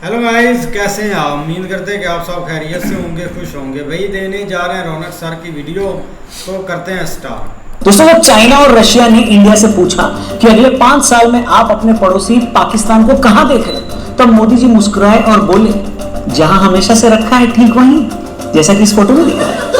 Hello guys, कैसे हैं आप? उम्मीद करते हैं कि आप सब खैरियत से होंगे, खुश होंगे। वही देने जा रहे हैं रौनक सर की वीडियो, तो करते हैं स्टार्ट। दोस्तों, जब चाइना और रशिया ने इंडिया से पूछा कि अगले 5 साल में आप अपने पड़ोसी पाकिस्तान को कहां देख रहे हैं, तब मोदी जी मुस्कुराए और बोले, जहां हमेशा से रखा है ठीक वहीं, जैसा कि इस फोटो में दिखा है।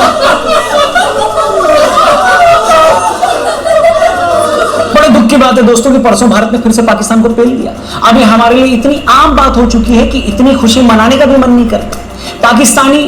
बड़े दुख की बात है दोस्तों कि परसों भारत ने फिर से पाकिस्तान को पेल दिया। अब ये हमारे लिए इतनी आम बात हो चुकी है कि इतनी खुशी मनाने का भी मन नहीं करता। पाकिस्तानी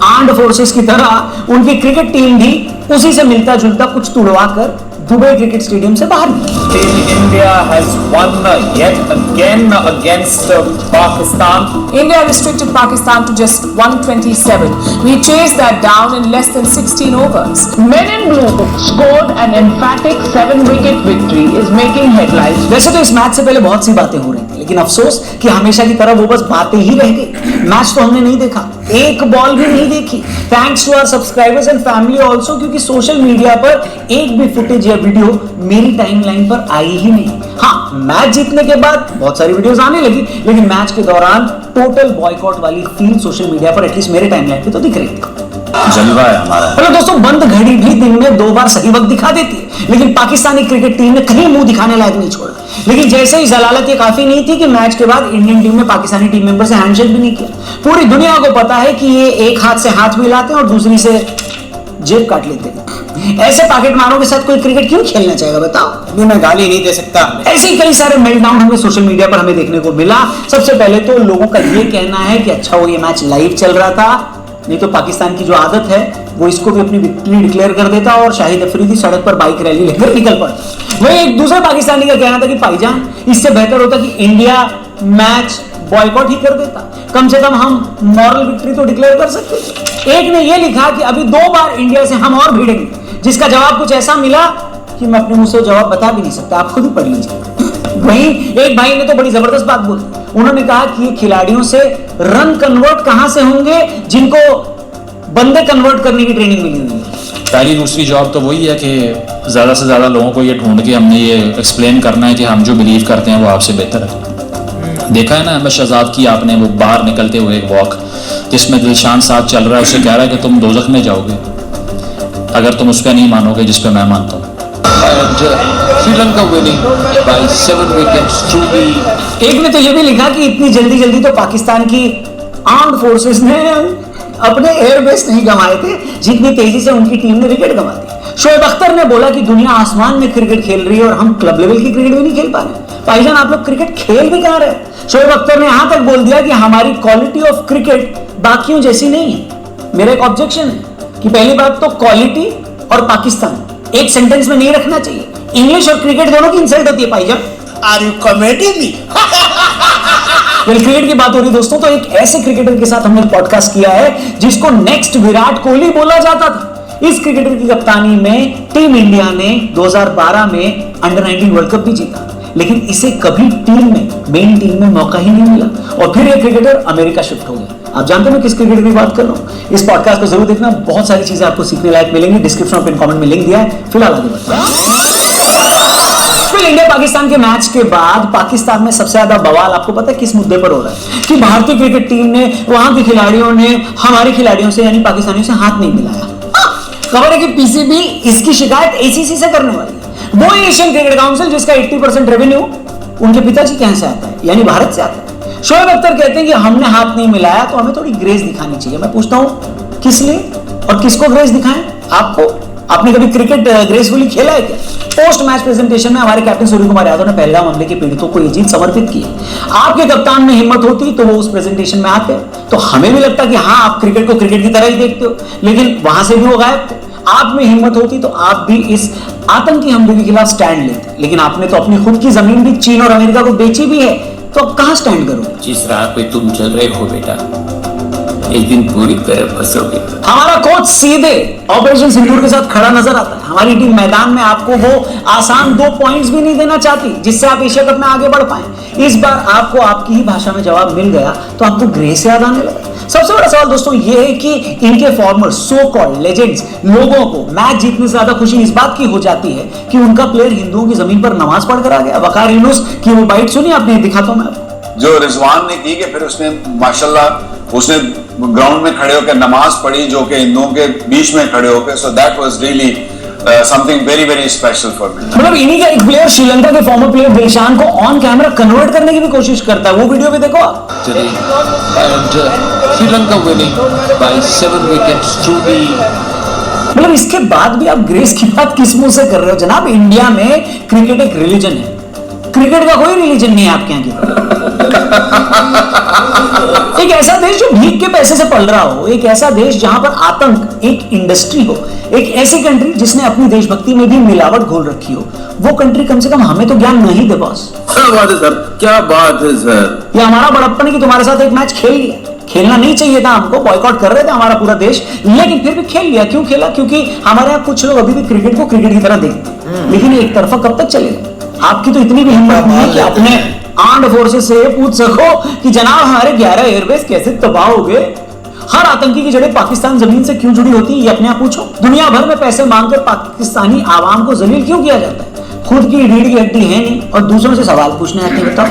आर्म्ड फोर्सेस की तरह उनकी क्रिकेट टीम भी उसी से मिलता जुलता कुछ तुड़वा कर दुबई क्रिकेट स्टेडियम से बाहर निकली। Team India has won yet again against Pakistan. India restricted Pakistan to just 127. We chased that down in less than 16 overs. Men in blue scored an emphatic 7-wicket victory is making headlines. वैसे तो इस match से पहले बहुत सी बातें हो रही थी, लेकिन अफसोस कि हमेशा की तरह वो बस बातें ही रह गई। मैच तो हमने नहीं देखा, एक बॉल भी नहीं देखी। Thanks to our subscribers and family also, क्योंकि सोशल मीडिया पर एक भी फुटेज या वीडियो मेरी टाइमलाइन पर आई ही नहीं। हाँ, मैच जीतने के बाद बहुत सारी वीडियोस आने लगी, लेकिन मैच के दौरान टोटल बॉयकॉट वाली फील सोशल मीडिया पर एटलीस्ट मेरे टाइमलाइन पे तो दिख रही थी। जलवा है हमारा। हेलो दोस्तों, बंद घड़ी भी दिन में 2 बार सही वक्त दिखा देती है, लेकिन पाकिस्तानी क्रिकेट टीम ने कहीं मुंह दिखाने लायक नहीं छोड़ा। लेकिन जैसे ही जलालत ये काफी नहीं थी कि मैच के बाद इंडियन टीम ने पाकिस्तानी टीम मेंबर से हैंडशेक भी नहीं किया। पूरी दुनिया को पता है कि ये एक हाथ से हाथ मिलाते हैं और दूसरी से जेब काट लेते हैं। ऐसे पॉकेट मारों के साथ कोई क्रिकेट क्यों खेलना चाहेगा बताओ? मैं गाली नहीं दे सकता। ऐसे ही कई सारे मेल्टडाउन हमें सोशल मीडिया पर हमें देखने को मिला। सबसे पहले तो लोगों का ये कहना है कि अच्छा वो ये मैच लाइव चल रहा था, नहीं तो पाकिस्तान की जो आदत है वो इसको भी अपनी विक्ट्री डिक्लेयर कर देता और शाहिद अफरीदी सड़क पर बाइक रैली लेकर निकल पड़ता। वही एक दूसरे पाकिस्तानी का कहना था कि भाईजान, इससे बेहतर होता कि इंडिया मैच बॉयकॉट ही कर देता, कम से कम हम मॉरल विक्ट्री तो डिक्लेयर कर सकते थे। एक ने यह लिखा कि अभी 2 बार इंडिया से हम और भिड़ेंगे, जिसका जवाब कुछ ऐसा मिला कि मैं अपने मुंह से जवाब बता भी नहीं सकता, आप खुद ही पढ़ लीजिए। वहीं एक भाई ने तो बड़ी जबरदस्त बात बोली। उन्होंने कहा कि ये खिलाड़ियों से रन कन्वर्ट कहां से होंगे जिनको बंदे कन्वर्ट करने की ट्रेनिंग मिली हुई है। पहली दूसरी जॉब तो वही है कि ज़्यादा से ज़्यादा लोगों को ये ढूंढ के हमने ये एक्सप्लेन करना है कि हम जो बिलीव करते हैं वो आपसे बेहतर है। देखा है ना अहमद शहजाद की आपने, वो बाहर निकलते हुए एक वॉक जिसमें दिलशान साथ चल रहा है, उसे कह रहा है कि तुम दोज़ख में जाओगे अगर तुम उस पर नहीं मानोगे जिस पे मैं मानता हूँ। Sri Lanka winning by 7 wickets to the। एक ने तो ये भी लिखा कि इतनी जल्दी तो पाकिस्तान की आर्म्ड फोर्सेस ने अपने एयरबेस नहीं गंवाए थे जितनी तेजी से उनकी टीम ने विकेट गंवा दी। शोएब अख्तर ने बोला कि दुनिया आसमान में क्रिकेट खेल रही है और हम क्लब लेवल की क्रिकेट भी नहीं खेल पा रहे। भाईजान, आप लोग क्रिकेट खेल भी कहां रहे? शोएब अख्तर ने यहां तक बोल दिया कि हमारी क्वालिटी ऑफ क्रिकेट बाकियों जैसी नहीं है। मेरा एक ऑब्जेक्शन है कि पहली बात तो क्वालिटी और पाकिस्तान एक सेंटेंस में नहीं रखना चाहिए। इंग्लिश और क्रिकेट दोनों की इंसल्ट होती है भाईजान। Are you comedy me? Cricket की बात हो रही दोस्तों, तो एक ऐसे क्रिकेटर के साथ हमने पॉडकास्ट किया है जिसको नेक्स्ट विराट कोहली बोला जाता था। इस क्रिकेटर की कप्तानी में टीम इंडिया ने 2012 में अंडर-19 वर्ल्ड कप भी जीता, लेकिन इसे कभी टीम में, मेन टीम में मौका ही नहीं मिला और फिर ये क्रिकेटर अमेरिका शिफ्ट हो गया। आप जानते हैं मैं किस क्रिकेटर की बात कर रहा हूं? इस पॉडकास्ट को जरूर देखना, बहुत सारी चीजें आपको सीखने लायक मिलेंगी। डिस्क्रिप्शन और पिन कमेंट में लिंक दिया है। फिलहाल आगे बढ़ते हैं। इंडिया पाकिस्तान के मैच के बाद पाकिस्तान में सबसे ज्यादा बवाल आपको पता है किस मुद्दे पर हो रहा है? कि भारतीय क्रिकेट टीम ने, वहां के खिलाड़ियों ने हमारे खिलाड़ियों से यानी पाकिस्तानियों से हाथ नहीं मिलाया। खबर है कि पीसीबी इसकी शिकायत एसीसी से करने वाली है। वो एशियन क्रिकेट काउंसिल जिसका 80% रेवेन्यू उनके पिताजी के यहाँ से आता है, यानी भारत से आता है। शोएब अख्तर कहते हैं कि हमने हाथ नहीं मिलाया तो हमें थोड़ी ग्रेस दिखानी चाहिए। मैं पूछता हूं किस लिए और किसको ग्रेस दिखाएं? आपको? आपने कभी क्रिकेट ग्रेसफुली खेला है क्या? पोस्ट मैच प्रेजेंटेशन में हमारे कैप्टन सूर्य कुमार यादव ने पहलगाम हमले के पीड़ितों को ये जीत समर्पित की है। आपके कप्तान में हिम्मत होती तो वो उस प्रेजेंटेशन में आते, तो हमें भी लगता कि हाँ, आप क्रिकेट को क्रिकेट की तरह ही देखते हो, लेकिन वहां से भी वो गायब थे। आप में हिम्मत होती तो आप भी इस आतंकी हमले के खिलाफ स्टैंड लेते, लेकिन आपने तो अपनी खुद की जमीन भी चीन और अमेरिका को बेची भी है, तो अब कहां स्टैंड करोगे? जिस राह पे तुम चल रहे हो बेटा, एक दिन पूरी तरह फंसोगे। हमारा कोच सीधे ऑपरेशन सिंदूर के साथ खड़ा नजर आता है। हमारी टीम मैदान में आपको वो आसान 2 पॉइंट्स भी नहीं देना चाहती जिससे आप एशिया कप में आगे बढ़ पाए। इस बार आपको आपकी ही भाषा में जवाब मिल गया तो आपको ग्रेस याद आने लगा। सबसे बड़ा सवाल दोस्तों ये है कि इनके फॉर्मर सो कॉल्ड लेजेंड्स लोगों को मैच जीतने से ज्यादा खुशी इस बात की हो जाती है कि उनका प्लेयर हिंदुओं की जमीन पर नमाज पढ़कर आ गया। वकार यूनुस की वो बाइट सुनी आपने? दिखाता हूं मैं आपको। जो रिजवान ने की कि फिर उसने माशाल्लाह उसने ग्राउंड में खड़े होकर नमाज पढ़ी जो कि हिंदुओं के बीच में खड़े होकर, so that was really something very very special for me. मतलब इन्हीं का एक प्लेयर श्रीलंका के फॉर्मर प्लेयर दिलशान को ऑन कैमरा कन्वर्ट करने की भी कोशिश करता है, वो वीडियो भी देखो आप। Sri Lanka winning by 7 wickets through दी। मतलब इसके बाद भी आप ग्रेस की बात किस मुंह से कर रहे हो जनाब? इंडिया में क्रिकेट एक रिलीजन है, क्रिकेट का कोई रिलीजन नहीं है आपके यहाँ की। एक ऐसा देश जो भीख के पैसे से पल रहा हो, एक ऐसा देश जहां पर आतंक एक इंडस्ट्री हो, एक ऐसी कंट्री जिसने अपनी देशभक्ति में भी मिलावट घोल रखी हो, वो कंट्री कम से कम हमें तो ज्ञान नहीं दे बॉस। क्या बात है सर, क्या बात है सर। ये हमारा बड़प्पन है कि तुम्हारे साथ एक मैच खेल लिया, खेलना नहीं चाहिए था हमको, बॉयकॉट कर रहे थे हमारा पूरा देश, लेकिन फिर भी खेल लिया। क्यों खेला? क्योंकि हमारे यहाँ कुछ लोग अभी भी क्रिकेट को क्रिकेट की तरह देखते हैं, लेकिन एक तरफा कब तक चलेगा? आपकी तो इतनी भी हिम्मत नहीं है कि अपने आर्म्ड फोर्सेस से पूछ सको कि जनाब हमारे 11 एयरबेस कैसे तबाह हो गए? हर आतंकी की जड़ें पाकिस्तान जमीन से क्यों जुड़ी होती है, ये अपने आप पूछो। दुनिया भर में पैसे मांगकर पाकिस्तानी आवाम को जलील क्यों किया जाता है? खुद की रीढ़ की हड्डी है नहीं और दूसरों से सवाल पूछने आते हैं, बताओ।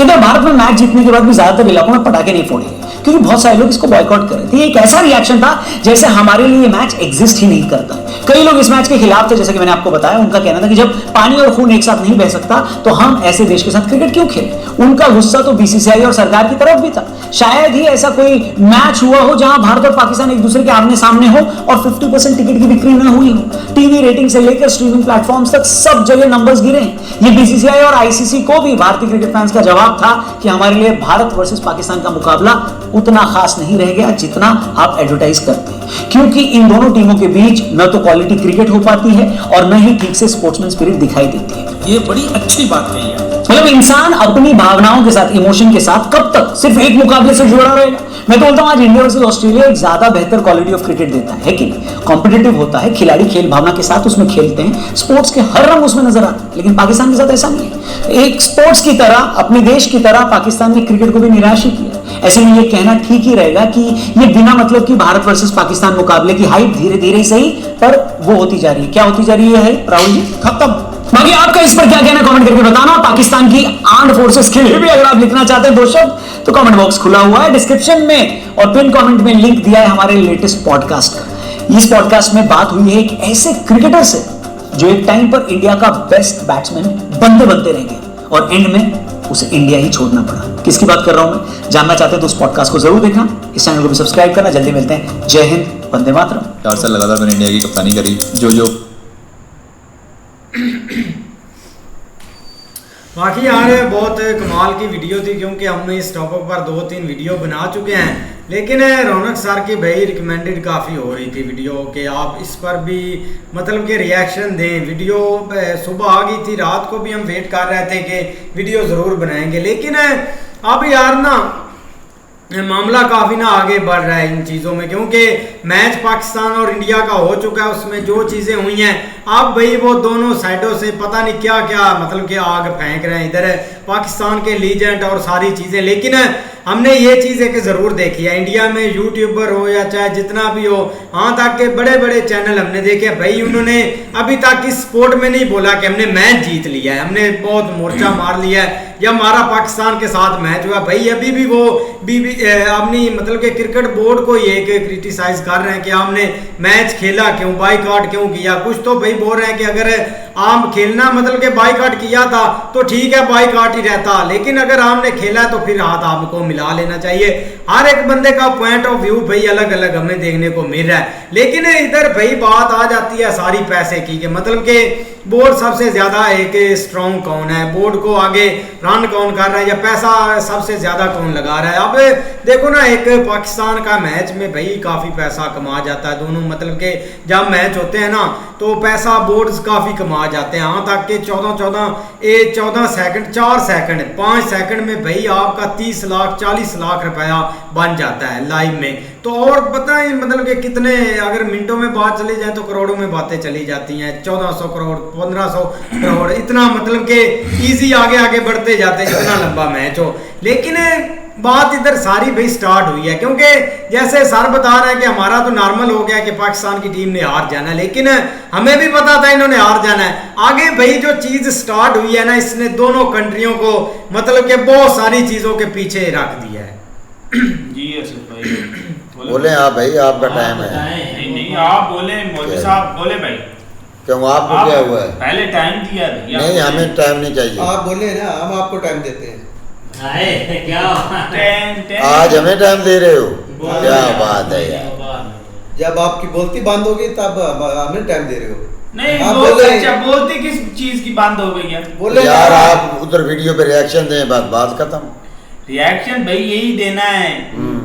इधर भारत में मैच जीतने के बाद भी ज्यादातर इलाकों में पटाखे नहीं फोड़े क्योंकि बहुत सारे लोग इसको बॉयकॉट कर रहे थे। एक ऐसा रिएक्शन था जैसे हमारे लिए मैच एग्जिस्ट ही नहीं करता। कई लोग इस मैच के खिलाफ थे, जैसे कि मैंने आपको बताया। उनका कहना था कि जब पानी और खून एक साथ नहीं बह सकता तो हम ऐसे देश के साथ क्रिकेट क्यों खेलें। उनका गुस्सा तो बीसीसीआई और सरकार की तरफ भी था। शायद ही ऐसा कोई मैच हुआ हो जहां भारत और पाकिस्तान एक दूसरे के आमने सामने हो और 50% टिकट की बिक्री न हुई हो। टीवी रेटिंग से लेकर स्ट्रीमिंग प्लेटफॉर्म्स तक सब जगह नंबर्स गिरे हैं। ये बीसीसीआई और आईसीसी को भी भारतीय क्रिकेट फैंस का जवाब था कि हमारे लिए भारत वर्सेस पाकिस्तान का मुकाबला उतना खास नहीं रह गया जितना आप एडवर्टाइज करते हैं, क्योंकि इन दोनों टीमों के बीच न तो क्वालिटी क्रिकेट हो पाती है और न ही ठीक से स्पोर्ट्समैन स्पिरिट दिखाई देती है। ये बड़ी अच्छी बात कही है। मतलब इंसान अपनी भावनाओं के साथ, इमोशन के साथ कब तक सिर्फ एक मुकाबले से जुड़ा रहेगा? मैं तो बोलता हूं आज इंडिया वर्सेस ऑस्ट्रेलिया एक ज्यादा बेहतर क्वालिटी ऑफ क्रिकेट देता है कि नहीं? कॉम्पिटिटिव होता है, खिलाड़ी खेल भावना के साथ उसमें खेलते हैं, स्पोर्ट्स के हर रंग उसमें नजर आते हैं। लेकिन पाकिस्तान के साथ ऐसा नहीं है। एक स्पोर्ट्स की तरह, अपने देश की तरह पाकिस्तान ने क्रिकेट को भी निराश ही किया। ऐसे में ये कहना ठीक ही रहेगा कि ये बिना मतलब की भारत वर्सेस पाकिस्तान मुकाबले की हाइप धीरे धीरे सही पर वो होती जा रही है। क्या होती जा रही है राहुल जी? खत्म। बाकी आपका इस पर क्या कहना कमेंट करके बताना। पाकिस्तान की आर्म्ड फोर्सेस के लिए भी अगर आप लिखना चाहते हैं दो शब्द तो कमेंट बॉक्स खुला हुआ है डिस्क्रिप्शन में, और पिन कमेंट में लिंक दिया है हमारे लेटेस्ट पॉडकास्ट का। इस पॉडकास्ट में बात हुई है एक ऐसे क्रिकेटर से जो एक टाइम पर इंडिया का बेस्ट बैट्समैन बनते बनते रह गया और एंड में उसे इंडिया ही छोड़ना पड़ा। किसकी बात कर रहा हूं मैं? जानना चाहते हैं तो उस पॉडकास्ट को जरूर देखना, इस चैनल को भी सब्सक्राइब करना। जल्दी मिलते हैं। जय हिंद, वंदे मातरम। 4 साल लगातार मैंने इंडिया की कप्तानी करी। जो बाकी यार बहुत कमाल की वीडियो थी, क्योंकि हमने इस टॉपिक पर 2-3 वीडियो बना चुके हैं, लेकिन रौनक सर की भाई रिकमेंडेड काफ़ी हो रही थी वीडियो कि आप इस पर भी मतलब कि रिएक्शन दें। वीडियो सुबह आ गई थी, रात को भी हम वेट कर रहे थे कि वीडियो ज़रूर बनाएंगे, लेकिन अब यार ना मामला काफ़ी ना आगे बढ़ रहा है इन चीज़ों में, क्योंकि मैच पाकिस्तान और इंडिया का हो चुका है। उसमें जो चीज़ें हुई हैं अब भाई वो दोनों साइडों से पता नहीं क्या क्या मतलब कि आग फेंक रहे हैं, इधर पाकिस्तान के लीजेंड और सारी चीज़ें। लेकिन हमने ये चीज़ एक ज़रूर देखी है, इंडिया में यूट्यूबर हो या चाहे जितना भी हो, हाँ तक के बड़े बड़े चैनल हमने देखे भाई, उन्होंने अभी तक इस स्पोर्ट में नहीं बोला कि हमने मैच जीत लिया है, हमने बहुत मोर्चा मार लिया है या हमारा पाकिस्तान के साथ मैच हुआ। भाई अभी भी वो अपनी मतलब कि क्रिकेट बोर्ड को ये क्रिटिसाइज कर रहे हैं कि हमने मैच खेला क्यों, बाइकआउट क्यों किया। कुछ तो भाई बोल रहे हैं कि अगर आम खेलना मतलब कि बाइकआउट किया था तो ठीक है, बाइकआउट ही रहता, लेकिन अगर हमने खेला तो फिर हाथ आपको मिला लेना चाहिए। हर एक बंदे का पॉइंट ऑफ व्यू भाई अलग अलग हमें देखने को मिल रहा है। लेकिन इधर भाई बात आ जाती है सारी पैसे की, मतलब कि बोर्ड सबसे ज्यादा एक स्ट्रॉन्ग कौन है, बोर्ड को आगे रन कौन कर रहा है या पैसा सबसे ज्यादा कौन लगा रहा है। अब देखो ना, एक पाकिस्तान का मैच में भाई काफी पैसा कमा जाता है दोनों, मतलब कि जब मैच होते हैं ना तो पैसा बोर्ड्स काफी कमा जाते हैं। यहाँ तक के 14 सेकंड 4 सेकंड 5 सेकंड में भाई आपका 30 लाख 40 लाख रुपया बन जाता है लाइव में। तो और पता है मतलब कि कितने अगर मिनटों में बात चली जाए तो करोड़ों में बातें चली जाती हैं, 1400 करोड़ 1500 करोड़, इतना मतलब कि इजी आगे आगे बढ़ते जाते हैं जितना लंबा मैच हो। लेकिन बात इधर सारी भाई स्टार्ट हुई है, क्योंकि जैसे सर बता रहे हैं कि हमारा तो नॉर्मल हो गया कि पाकिस्तान की टीम ने हार जाना है, लेकिन हमें भी पता था इन्होंने हार जाना है। आगे भाई जो चीज स्टार्ट हुई है ना, इसने दोनों कंट्रियों को मतलब कि बहुत सारी चीजों के पीछे रख दिया है। जी असद भाई बोले आप भाई, आपका टाइम है। नहीं आप बोले, मौलवी साहब बोले भाई। क्यों आपको क्या हुआ है? पहले टाइम दिया भैया। नहीं हमें टाइम नहीं चाहिए। आप बोले ना, हम आपको टाइम देते हैं। क्या आज हमें टाइम दे रहे हो, क्या बात है यार। जब आपकी बोलती बंद होगी तब हमें टाइम दे रहे हो। नहीं आप बोलते किस चीज की बंद हो गई है? बोले यार आप उधर वीडियो पे रिएक्शन दें, बात खत्म। रिएक्शन भाई यही देना है।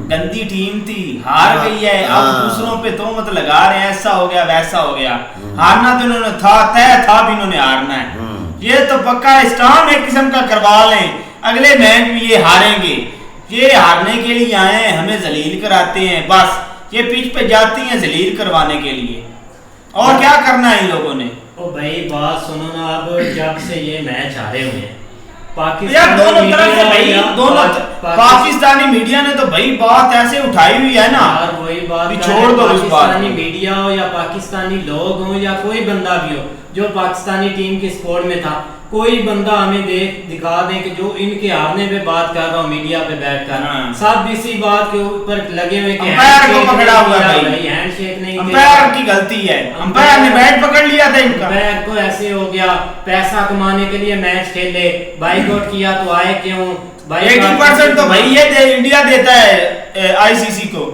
गंदी टीम थी, हार गई है, अब दूसरों पे तोहमत लगा रहे हैं, ऐसा हो गया वैसा हो गया। हारना तो इन्होंने था, तय था भी इन्होंने हारना है। ये तो पक्का स्टाम एक किस्म का करवा लें, अगले मैच में ये हारेंगे। ये हारने के लिए आए हैं, हमें जलील कराते हैं, बस ये पिच पे जाती हैं जलील करवाने के लिए। और क्या करना है इन लोगों ने? ओ भाई बात सुनो ना, अब जब से ये मैच हारे हुए हैं यार दोनों तरफ से भाई, दोनों पाकिस्तानी मीडिया ने तो भाई बात ऐसे उठाई हुई है ना यार, वही बात छोड़ दो इस बात। पाकिस्तानी मीडिया हो या पाकिस्तानी लोग हो या कोई बंदा भी हो जो पाकिस्तानी टीम के स्क्वाड में था, कोई बंदा हमें दिखा दे कि जो इनके हारने पे बात कर रहा हूँ मीडिया पे बैठकर, सब इसी बात के ऊपर लगे हुए कि अंपायर को पकड़ा हुआ है भाई, हैंडशेक नहीं, अंपायर की गलती है, अंपायर ने बैट पकड़ लिया था इनका। अंपायर को ऐसे हो गया, पैसा कमाने के लिए मैच खेले, बाइकआउट किया तो आए क्यों? 80% तो भाई ये इंडिया देता है आईसीसी को।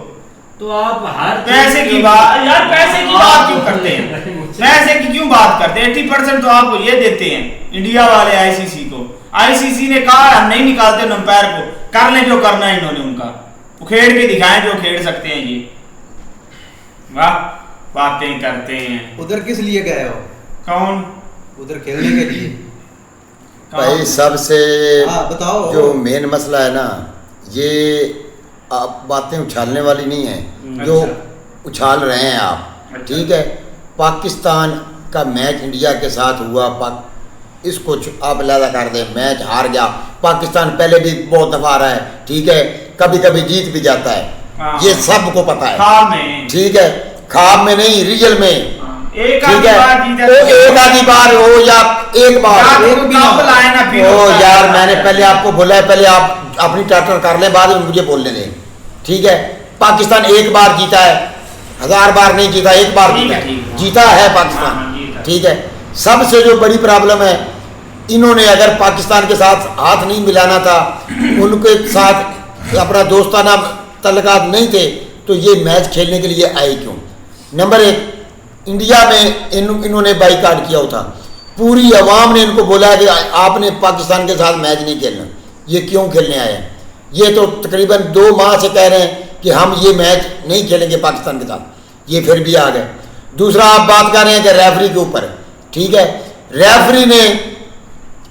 तो आप हर पैसे की बात, यार पैसे की बात क्यों करते हैं? पैसे की क्यों बात करते हैं? 80% तो आपको ये देते हैं इंडिया वाले आईसीसी को। आईसीसी ने कहा हम नहीं निकालते अंपायर को, कर ले जो करना है इन्होंने उनका, उखेड़ के दिखाएं जो खेड़ सकते हैं। ये वाह बातें करते हैं। उधर किस लिए गए हो? कौन? उधर खेलने के लिए भाई सबसे बताओ। जो मेन मसला है ना, ये आप बातें उछालने वाली नहीं है जो उछाल रहे हैं आप, ठीक है। पाकिस्तान का मैच इंडिया के साथ हुआ, इसको आप अलहदा कर दें, मैच हार गया पाकिस्तान, पहले भी बहुत दफा आ रहा है, ठीक है, कभी कभी जीत भी जाता है, ये सबको पता है, ठीक है। ख्वाब में नहीं, रियल में, ठीक है। तो एक आधी बार हो या एक बार ओ यार, मैंने पहले आपको बोला है, पहले आप अपनी टाटर कर लें, बाद में मुझे बोलने दें, ठीक है। पाकिस्तान एक बार जीता है, 1000 बार नहीं जीता, एक बार जीता है पाकिस्तान, ठीक है। सबसे जो बड़ी प्रॉब्लम है, इन्होंने अगर पाकिस्तान के साथ हाथ नहीं मिलाना था, उनके साथ अपना दोस्ताना तल्लुकात नहीं थे, तो ये मैच खेलने के लिए आए क्यों? नंबर एक, इंडिया में इन्होंने बाइकाट किया था, पूरी अवाम ने इनको बोला कि आपने पाकिस्तान के साथ मैच नहीं खेलना। ये क्यों खेलने आए हैं? ये तो तकरीबन 2 माह से कह रहे हैं कि हम ये मैच नहीं खेलेंगे पाकिस्तान के साथ, ये फिर भी आ गए। दूसरा, आप बात कर रहे हैं कि रेफरी के ऊपर, ठीक है, रेफरी ने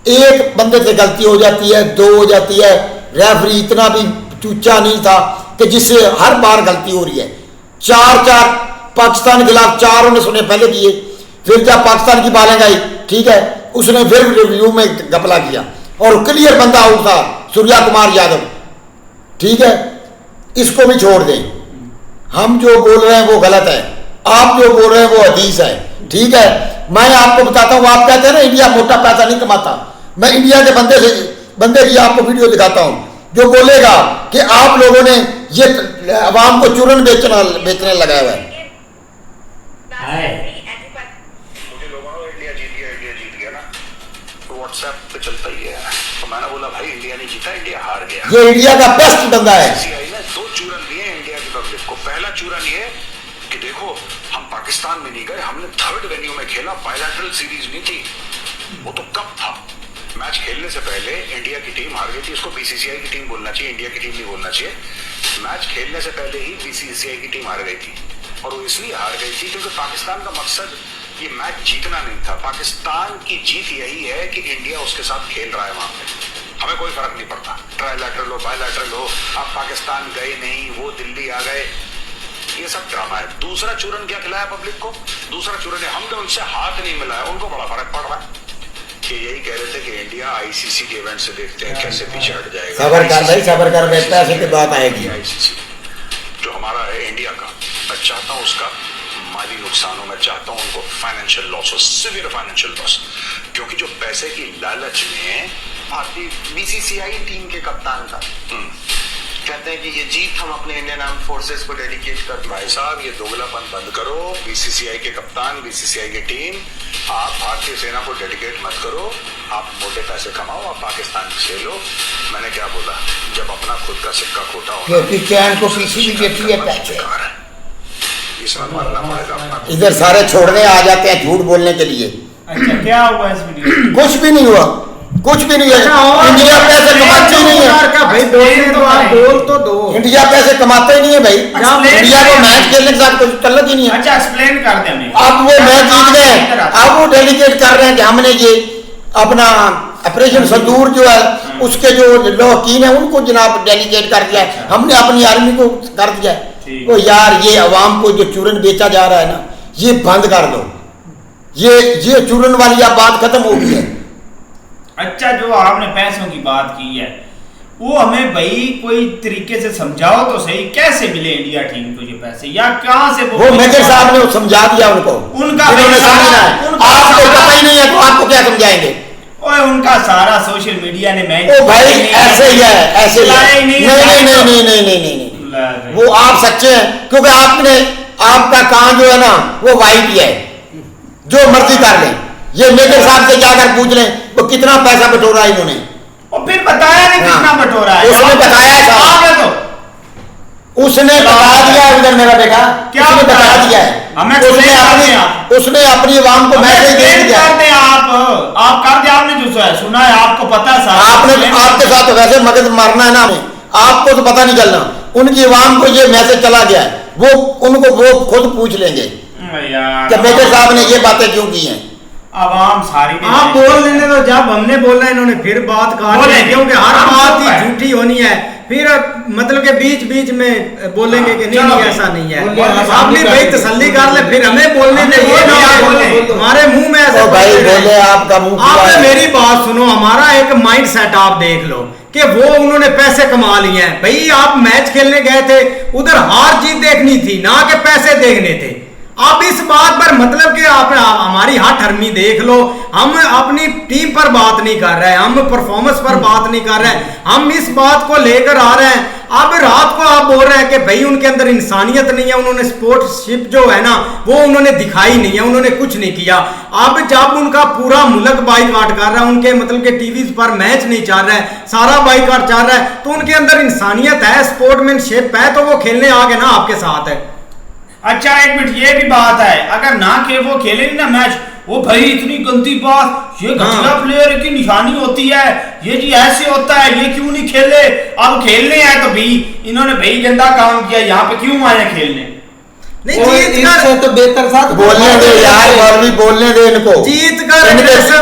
एक बंदे से गलती हो जाती है, 2 हो जाती है, रेफरी इतना भी चूचा नहीं था कि जिससे हर बार गलती हो रही है। 4 पाकिस्तान के खिलाफ 4 उन्होंने पहले किए, फिर जब पाकिस्तान की बॉलिंग आई, ठीक है, उसने फिर रिव्यू में घपला किया और क्लियर बंदा आउट था, सूर्या कुमार यादव, ठीक है। इसको भी छोड़ दें, हम जो बोल रहे हैं वो गलत है, आप जो बोल रहे हैं वो हदीस है, ठीक है। मैं आपको बताता हूँ, आप कहते हैं ना इंडिया मोटा पैसा नहीं कमाता, मैं इंडिया के बंदे की आपको वीडियो दिखाता हूँ जो बोलेगा कि आप लोगों ने ये अवाम को चूरन बेचने लगाया हुआ है। मुझे लोगों इंडिया जीत गया ना, तो व्हाट्सएप पे चलता ही है, तो मैंने बोला भाई इंडिया नहीं जीता, इंडिया हार गया। ये इंडिया का बेस्ट बंदा है। बीसीसीआई ने 2 चूरन दिए इंडिया की पब्लिक को। पहला चूरन ये कि देखो हम पाकिस्तान में नहीं गए, हमने 3rd वेन्यू में खेला, बायलैटरल सीरीज नहीं थी, वो तो कब था, मैच खेलने से पहले इंडिया की टीम हार गई थी। इसको बीसीसीआई की टीम बोलना चाहिए, इंडिया की टीम नहीं बोलना चाहिए। मैच खेलने से पहले ही बीसीसीआई की टीम हार गई थी, और वो इसलिए हार गई थी क्योंकि पाकिस्तान का मकसद ये मैच जीतना नहीं था। पाकिस्तान की जीत यही है कि इंडिया उसके साथ खेल रहा है वहां पे, हमें कोई फर्क नहीं पड़ता, ट्राइलैटरल हो बायलैटरल हो, आप पाकिस्तान गए नहीं, वो दिल्ली आ गए, ये सब ड्रामा है। दूसरा चूरन क्या खिलाया पब्लिक को? दूसरा चूरन है हमने उनसे हाथ नहीं मिलाया, उनको बड़ा फर्क पड़ रहा है। कि यही कह रहे थे कि इंडिया आईसीसी के इवेंट से देखते हैं कैसे पीछे हट जाएगा। सबर कर भाई, सबर कर, पैसे की बात आएगी। आईसीसी जो हमारा है इंडिया का, मैं चाहता हूँ उसका माली नुकसान हो, मैं चाहता हूँ उनको फाइनेंशियल लॉस हो, सिवियर फाइनेंशियल लॉस, क्योंकि जो पैसे की लालच में भारतीय बीसीसीआई टीम के कप्तान था, कहते हैं कि ये जीत हम अपने इंडियन आर्म फोर्सेस को डेडिकेट करते हैं। भाई साहब ये दोगलापन बंद करो। बीसीसीआई के कप्तान, बीसीसीआई की टीम, आप भारतीय सेना को डेडिकेट मत करो। आप मोटे पैसे कमाओ, आप पाकिस्तान से लो। मैंने क्या बोला, जब अपना खुद का सिक्का खोटा हो, क्योंकि चैन को पीछे भी देती है पैसे, इसमें मानना पड़ेगा अपना। इधर सारे छोड़ने आ जाते हैं झूठ बोलने के लिए। अच्छा क्या हुआ इस वीडियो? कुछ भी नहीं हुआ, कुछ भी नहीं है। इंडिया पैसे कमाती नहीं है भाई, बोलने तो आप बोल तो दो। इंडिया पैसे कमाते ही नहीं है भाई। इंडिया को मैच खेलने के साथ कुछ तल्लक ही नहीं है। अच्छा एक्सप्लेन कर दे हमें। अब वो मैच जीत गए, अब वो डेलीगेट कर रहे हैं कि हमने ये अपना ऑपरेशन संदूर जो है उसके जो लौकीन है उनको जनाब डेलीगेट कर दिया है, हमने अपनी आर्मी को कर दिया है। तो यार ये अवाम को जो चूरन बेचा जा रहा है ना, ये बंद कर दो। ये चूरन वाली अब बात खत्म हो गई है। अच्छा जो आपने पैसों की बात की है, वो हमें भाई कोई तरीके से समझाओ तो सही, कैसे मिले इंडिया टीम को ये पैसे, या कहां से वो मेजर साहब ने समझा दिया उनको, उनका समझना है। आपको पता ही नहीं है तो आपको क्या समझाएंगे? ओए उनका सारा सोशल मीडिया ने मैच, ओ भाई ऐसे ही है, ऐसे ही है। नहीं, वो आप सच्चे हैं, क्योंकि आपने आपका कान जो है ना वो वाइट ही है, जो मर्जी कर लें। ये मेजर साहब से जाकर पूछ लें वो कितना पैसा बटोरा है इन्होंने, और फिर बताया नहीं कितना बटोरा है। उसने बताया था, उसने बता दिया है। उधर मेरा बेटा क्या बता दिया है, उसने अपनी आवाम को मैसेज दे दिया। आप कर दे, आपने जो सुना है आपको पता है सारा। आपने आपके साथ तो वैसे मगज मारना है ना हमें, आपको तो पता नहीं चलना। उनकी आवाम को ये मैसेज चला गया है, वो उनको वो खुद पूछ लेंगे कि मेजर साहब ने ये बातें क्यों की हैं। आवाम सारी आप बोल लेने तो, जब हमने बोलना है इन्होंने फिर बात काट ली, क्योंकि हर बात ही झूठी होनी है। फिर मतलब के बीच बीच में बोलेंगे कि नहीं ऐसा नहीं है। आपने भाई तसल्ली कर ले, फिर हमें बोलने दे, ये ना हमारे मुंह में ऐसा भाई बोले आपका मुंह। आपने मेरी बात सुनो, हमारा एक माइंड सेट आप देख लो कि वो उन्होंने पैसे कमा लिए हैं। भाई आप मैच खेलने गए थे, उधर हार जीत देखनी थी, ना कि पैसे देखने थे। आप इस बात पर मतलब कि आप हमारी हठ हरमी देख लो, हम अपनी टीम पर बात नहीं कर रहे हैं, हम परफॉर्मेंस पर बात नहीं कर रहे हैं, हम इस बात को लेकर आ रहे हैं। अब रात को आप बोल रहे हैं कि भाई उनके अंदर इंसानियत नहीं है, उन्होंने स्पोर्ट्सशिप जो है ना वो उन्होंने दिखाई नहीं है, उन्होंने कुछ नहीं किया। अब जब उनका पूरा मुल्क बाइकाट कर रहा है, उनके मतलब के टीवी पर मैच नहीं चल रहा है, सारा बाइकाट चल रहा है, तो उनके अंदर इंसानियत है, स्पोर्ट्समैनशिप है, तो वो खेलने आ गए ना आपके साथ है। अच्छा एक मिनट, ये भी बात है, अगर ना के वो खेले ना मैच, वो भाई इतनी गंदी बात, ये घटिया प्लेयर की निशानी होती है, ये जी ऐसे होता है, ये क्यों नहीं खेले। अब खेलने आए तो भी इन्होंने भाई गंदा काम किया, यहाँ पे क्यों आए खेलने? नहीं जीत कर तो बेहतर साथ बोलने दे यार, भी बोलने दे इनको। जीत कर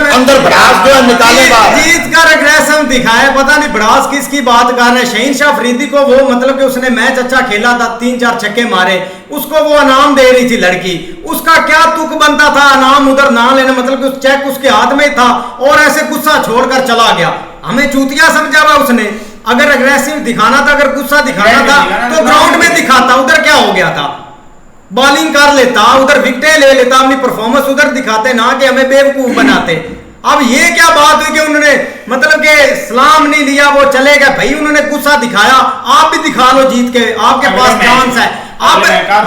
अंदर भड़ास जो है निकाले बाहर, जीत कर एग्रेशन दिखाए, पता नहीं भड़ास किसकी बात कर रहे हैं। शहीन शाह अफरीदी को वो मतलब कि उसने मैच अच्छा खेला था, 3-4 छक्के मारे, उसको वो इनाम दे रही थी लड़की, उसका क्या तुक बनता था इनाम उधर ना लेना, मतलब कि चेक उसके हाथ में था और ऐसे गुस्सा छोड़कर चला गया। हमें चूतिया समझा हुआ उसने। अगर एग्रेसिव दिखाना था, अगर गुस्सा दिखाना था तो ग्राउंड में दिखाता, उधर क्या हो गया था, बॉलिंग कर लेता, उधर विकेटें ले लेता, अपनी परफॉर्मेंस उधर दिखाते, ना कि हमें बेवकूफ बनाते। अब ये क्या बात हुई कि उन्होंने मतलब कि सलाम नहीं लिया, वो चले गए। भाई उन्होंने गुस्सा दिखाया, आप भी दिखा लो जीत के, आपके पास चांस है। अब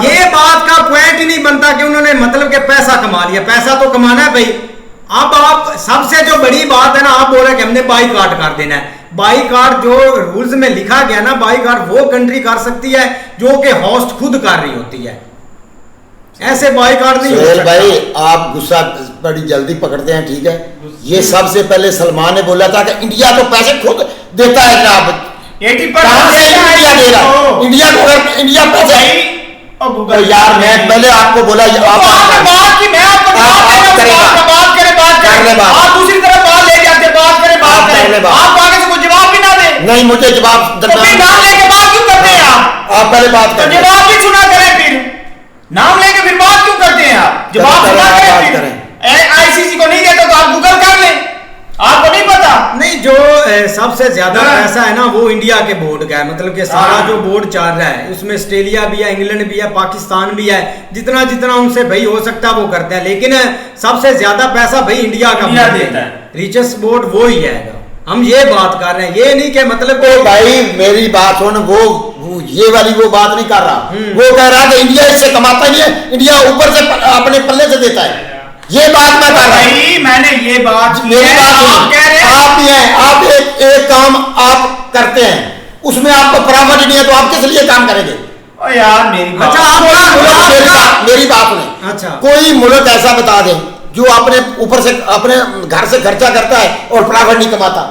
ये बात का पॉइंट ही नहीं बनता कि उन्होंने मतलब कि पैसा कमा लिया, पैसा तो कमाना है भाई। अब आप सबसे जो बड़ी बात है ना, आप बोल रहे हैं कि हमने बाइकाट कर देना है। बाइकाट जो रूल्स में लिखा गया ना, बाइकाट वो कंट्री कर सकती है जो कि होस्ट खुद कर रही होती है, ऐसे बाइकाट नहीं हो सकता। भाई आप गुस्सा बड़ी जल्दी पकड़ते हैं, ठीक है। ये सबसे पहले सलमान ने बोला था कि इंडिया तो पैसे खुद देता है जनाब, 80% इंडिया दे रहा है, इंडिया को इंडिया पैसे यार। मैं पहले आपको बोला दूसरी तरफ बात ले जाते, बात करें, आप आगे से कोई जवाब भी ना दे। नहीं मुझे जवाब नाम लेके बात क्यों करते हैं आप पहले बात करें, जवाब भी सुना करें, फिर नाम लेके फिर बात क्यों करते हैं आप? जवाब सुना करें, फिर आईसीसी को नहीं देता तो आप गूगल कर लें, नहीं, जो सबसे ज्यादा पैसा है ना वो इंडिया के बोर्ड का है, मतलब कि सारा जो बोर्ड चल रहा है उसमें ऑस्ट्रेलिया भी है, इंग्लैंड भी है, पाकिस्तान भी है, जितना जितना उनसे भाई हो सकता है वो करते हैं, लेकिन सबसे ज्यादा पैसा भाई इंडिया का देता है, रिचेस्ट बोर्ड वो ही है। हम ये बात कर रहे हैं, ये नहीं कि मतलब भाई मेरी बात सुन, वो ये वाली वो बात नहीं कर रहा, वो कह रहा कि इंडिया इससे कमाता नहीं है, इंडिया ऊपर से अपने पल्ले से देता है, ये बात मैं कर रहा हूं। मैंने ये बात मेरी बात आप कह रहे हैं, आप ही हैं, आप एक काम आप करते हैं उसमें आपको प्रॉफिट नहीं है तो आप किस लिए काम करेंगे? ओ यार मेरी बात, अच्छा मेरी बात सुने, अच्छा कोई मुल्क ऐसा बता दे जो अपने ऊपर से अपने घर से खर्चा करता है और प्रॉफिट नहीं कमाता,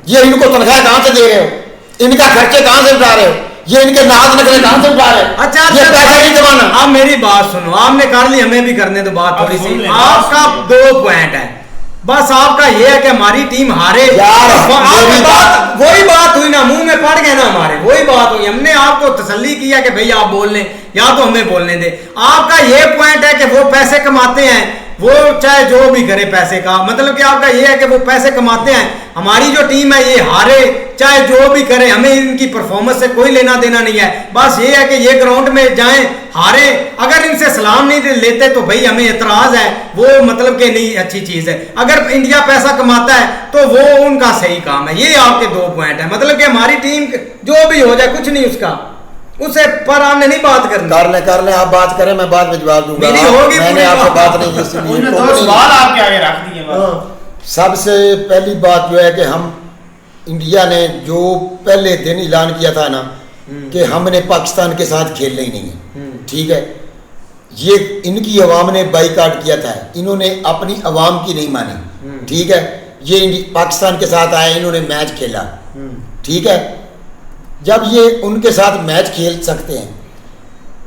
ये इनको तनख्वाह कहां से दे रहे हो, इनका खर्चे कहां से उठा रहे हो, ये इनके नाज नखरे कहां से उठा रहे हो? अच्छा ये पैसा नहीं जमाना। आप मेरी बात सुनो, आपने कर ली, हमें भी करने दो बात थोड़ी सी। आपका 2 पॉइंट है बस, आपका ये है कि हमारी टीम हारे यार, वही बात हुई ना, मुंह में पड़ गए ना हमारे, वही बात हुई, हमने आपको तसल्ली किया कि भाई आप बोल लें या तो हमें बोलने दे। आपका ये पॉइंट है कि वो पैसे कमाते हैं, वो चाहे जो भी करे पैसे का, मतलब कि आपका ये है कि वो पैसे कमाते हैं, हमारी जो टीम है ये हारे चाहे जो भी करे, हमें इनकी परफॉर्मेंस से कोई लेना देना नहीं है, बस ये है कि ये ग्राउंड में जाएं हारे, अगर इनसे सलाम नहीं लेते तो भाई हमें एतराज है, वो मतलब कि नहीं अच्छी चीज है, अगर इंडिया पैसा कमाता है तो वो उनका सही काम है। ये आपके 2 पॉइंट है, मतलब कि हमारी टीम जो भी हो जाए कुछ नहीं उसका, उसे पर हमने नहीं बात करनी, कर ले आप बात करें, मैं बाद में जवाब दूंगा, होगी मैंने आपसे बात नहीं सवाल आपके आगे रख दिए। सबसे पहली बात जो है कि हम इंडिया ने जो पहले दिन ऐलान किया था ना कि हमने पाकिस्तान के साथ खेलना ही नहीं है, ठीक है, ये इनकी अवाम ने बाइकाट किया था, इन्होंने अपनी अवाम की नहीं मानी, ठीक है, ये पाकिस्तान के साथ आए, इन्होंने मैच खेला, ठीक है, जब ये उनके साथ मैच खेल सकते हैं,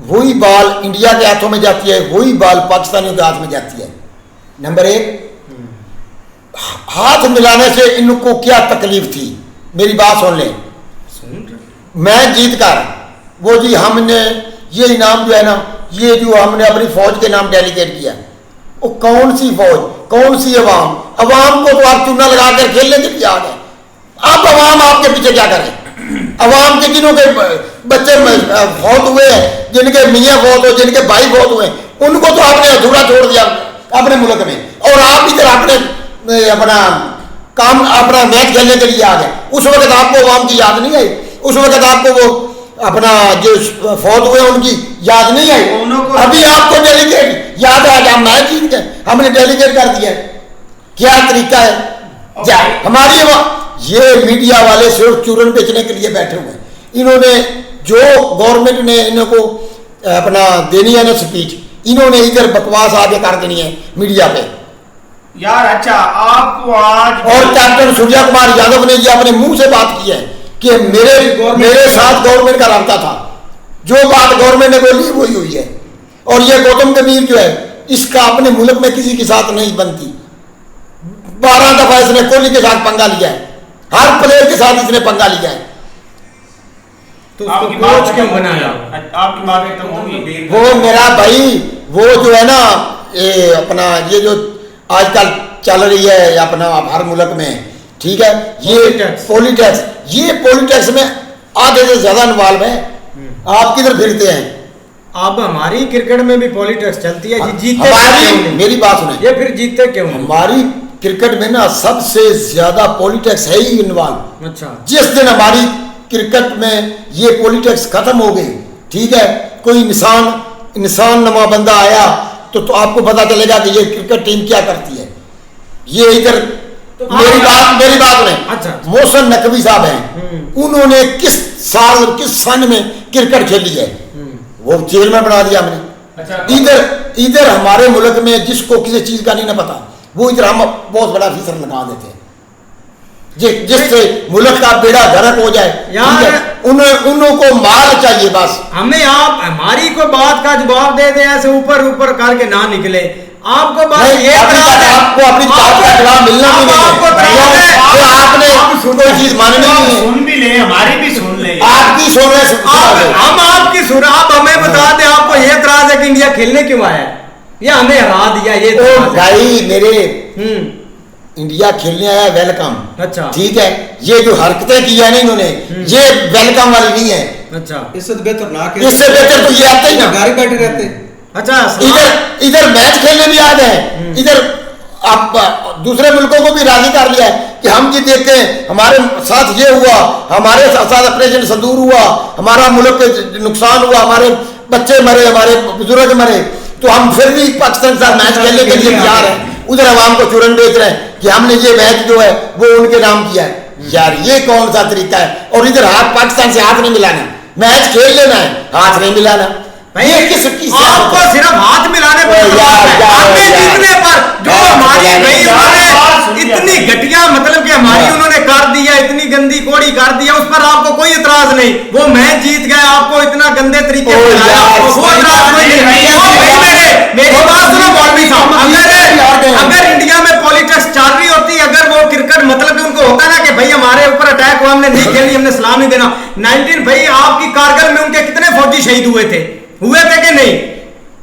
वही बॉल इंडिया के हाथों में जाती है, वही बॉल पाकिस्तानियों के हाथ में जाती है। नंबर 1, हाथ मिलाने से इनको क्या तकलीफ थी, मेरी बात सुन लें, मैच जीत कर वो जी हमने ये इनाम जो है ना, ये जो हमने अपनी फौज के नाम डेलीगेट किया, वो कौन सी फौज, कौन सी अवाम, अवाम को तो आप चूना लगा कर खेलने के लिए आ गए, अब अवाम आपके पीछे क्या करे? अवाम के जिनों के बच्चे फौत हुए हैं, जिनके मियाँ फौत हुए, जिनके भाई फौत हुए, उनको तो आपने अधूरा छोड़ दिया अपने मुल्क में, और आप इधर अपने अपना काम अपना मैच खेलने के लिए आ गए। उस वक्त आपको अवाम की याद नहीं आई, उस वक्त आपको वो अपना जो फौत हुए उनकी याद नहीं आई, अभी आपको डेलीगेट याद है, हम मैच जीत गए, हमने डेलीगेट कर दिया, क्या तरीका है? हमारी ये मीडिया वाले सिर्फ चूरन बेचने के लिए बैठे हुए हैं, इन्होंने जो गवर्नमेंट ने इनको अपना देनी है ना स्पीच, इन्होंने इधर बकवास आगे कर देनी है मीडिया पे यार। अच्छा आपको आज और कैप्टन सूर्या कुमार यादव ने ये अपने मुंह से बात की है कि मेरे साथ गवर्नमेंट का रास्ता था, जो बात गवर्नमेंट ने बोली वही हुई है, और ये गौतम गंभीर जो है इसका अपने मुल्क में किसी के साथ नहीं बनती, 12 दफा इसने कोहली के साथ पंगा लिया है, हर प्लेयर के साथ इसने पंगा लिया है, तो आपकी बात क्यों बनाया? आपकी बात एकदम होगी, वो मेरा भाई वो जो है ना ये अपना ये जो आजकल चल रही है अपना हर मुल्क में, ठीक है, ये पॉलिटिक्स में आधे से ज्यादा इन्वॉल्व है, आप किधर फिरते हैं? अब हमारी क्रिकेट में भी पॉलिटिक्स चलती है, जीतते हमारी मेरी बात सुने, ये फिर जीतते क्यों? हमारी क्रिकेट में ना सबसे ज्यादा पॉलिटिक्स है ही इन्वॉल्व। अच्छा, जिस दिन हमारी क्रिकेट में ये पॉलिटिक्स खत्म हो गई, ठीक है, कोई इंसान नमा बंदा आया तो आपको पता चलेगा कि ये क्रिकेट टीम क्या करती है। ये इधर तो मेरी बात में अच्छा, मोहसिन नकवी साहब हैं, उन्होंने किस सन में क्रिकेट खेली है, वो जेल में बना दिया हमने। अच्छा, इधर हमारे मुल्क में जिसको किसी चीज का नहीं ना पता, वो इधर हम बहुत बड़ा फीसर लगा देते हैं, जिससे मुल्क का बेड़ा गर्क हो जाए यार, उनको माल चाहिए बस। हमें आप हमारी कोई बात का जवाब दे दे, ऐसे ऊपर करके ना निकले, आपको बात ये आपको अपनी बात का जवाब मिलना भी नहीं है, आपने कोई चीज माननी नहीं है, सुन भी ले, हमारी भी सुन ले, आपकी सुन रहे, हम आपकी सुन, आप हमें बता दें आपको ये एतराज है कि इंडिया खेलने क्यों आया, ये हमें हरा दिया, ये भाई मेरे इंडिया खेलने आया वेलकम। अच्छा ठीक है, ये जो हरकतें की है ना इन्होंने, ये वेलकम वाली नहीं है। अच्छा इससे बेहतर ना के, इससे बेहतर तो ये आते ही ना, घर बैठे रहते। अच्छा इधर मैच खेलने भी आ गए, इधर आप दूसरे मुल्कों को भी राजी कर लिया है कि हम जी देख के हमारे साथ ये हुआ, हमारे साथ ऑपरेशन संदूर हुआ, हमारा मुल्क के नुकसान हुआ, हमारे बच्चे मरे, हमारे बुजुर्ग मरे, तो हम फिर भी पाकिस्तान के साथ मैच खेलने के लिए तैयार हैं। उधर अवाम को चूरन बेच रहे हैं कि हमने ये मैच जो है वो उनके नाम किया है। यार ये कौन सा तरीका है? और इधर हाथ पाकिस्तान से हाथ नहीं मिलाना, मैच खेल लेना है, हाथ नहीं मिलाना। ये किसकी आपको सिर्फ हाथ मिलाने पर आपने जीतने पर जो हमारी भाई उन्होंने इतनी घटिया मतलब कि हमारी उन्होंने कर दिया, इतनी गंदी कोड़ी कर दिया, उस पर आपको कोई इतराज नहीं। वो मैच जीत गए, आपको इतना गंदे तरीके से मेरी बात सुनो मौलवी साहब, अगर इंडिया में पॉलिटिक्स चल रही होती, अगर वो क्रिकेट मतलब उनको होता ना कि भाई हमारे ऊपर अटैक हुआ, हमने नहीं खेली, हमने सलाम नहीं देना। 19 भाई आपकी कारगिल में उनके कितने फौजी शहीद हुए थे कि नहीं?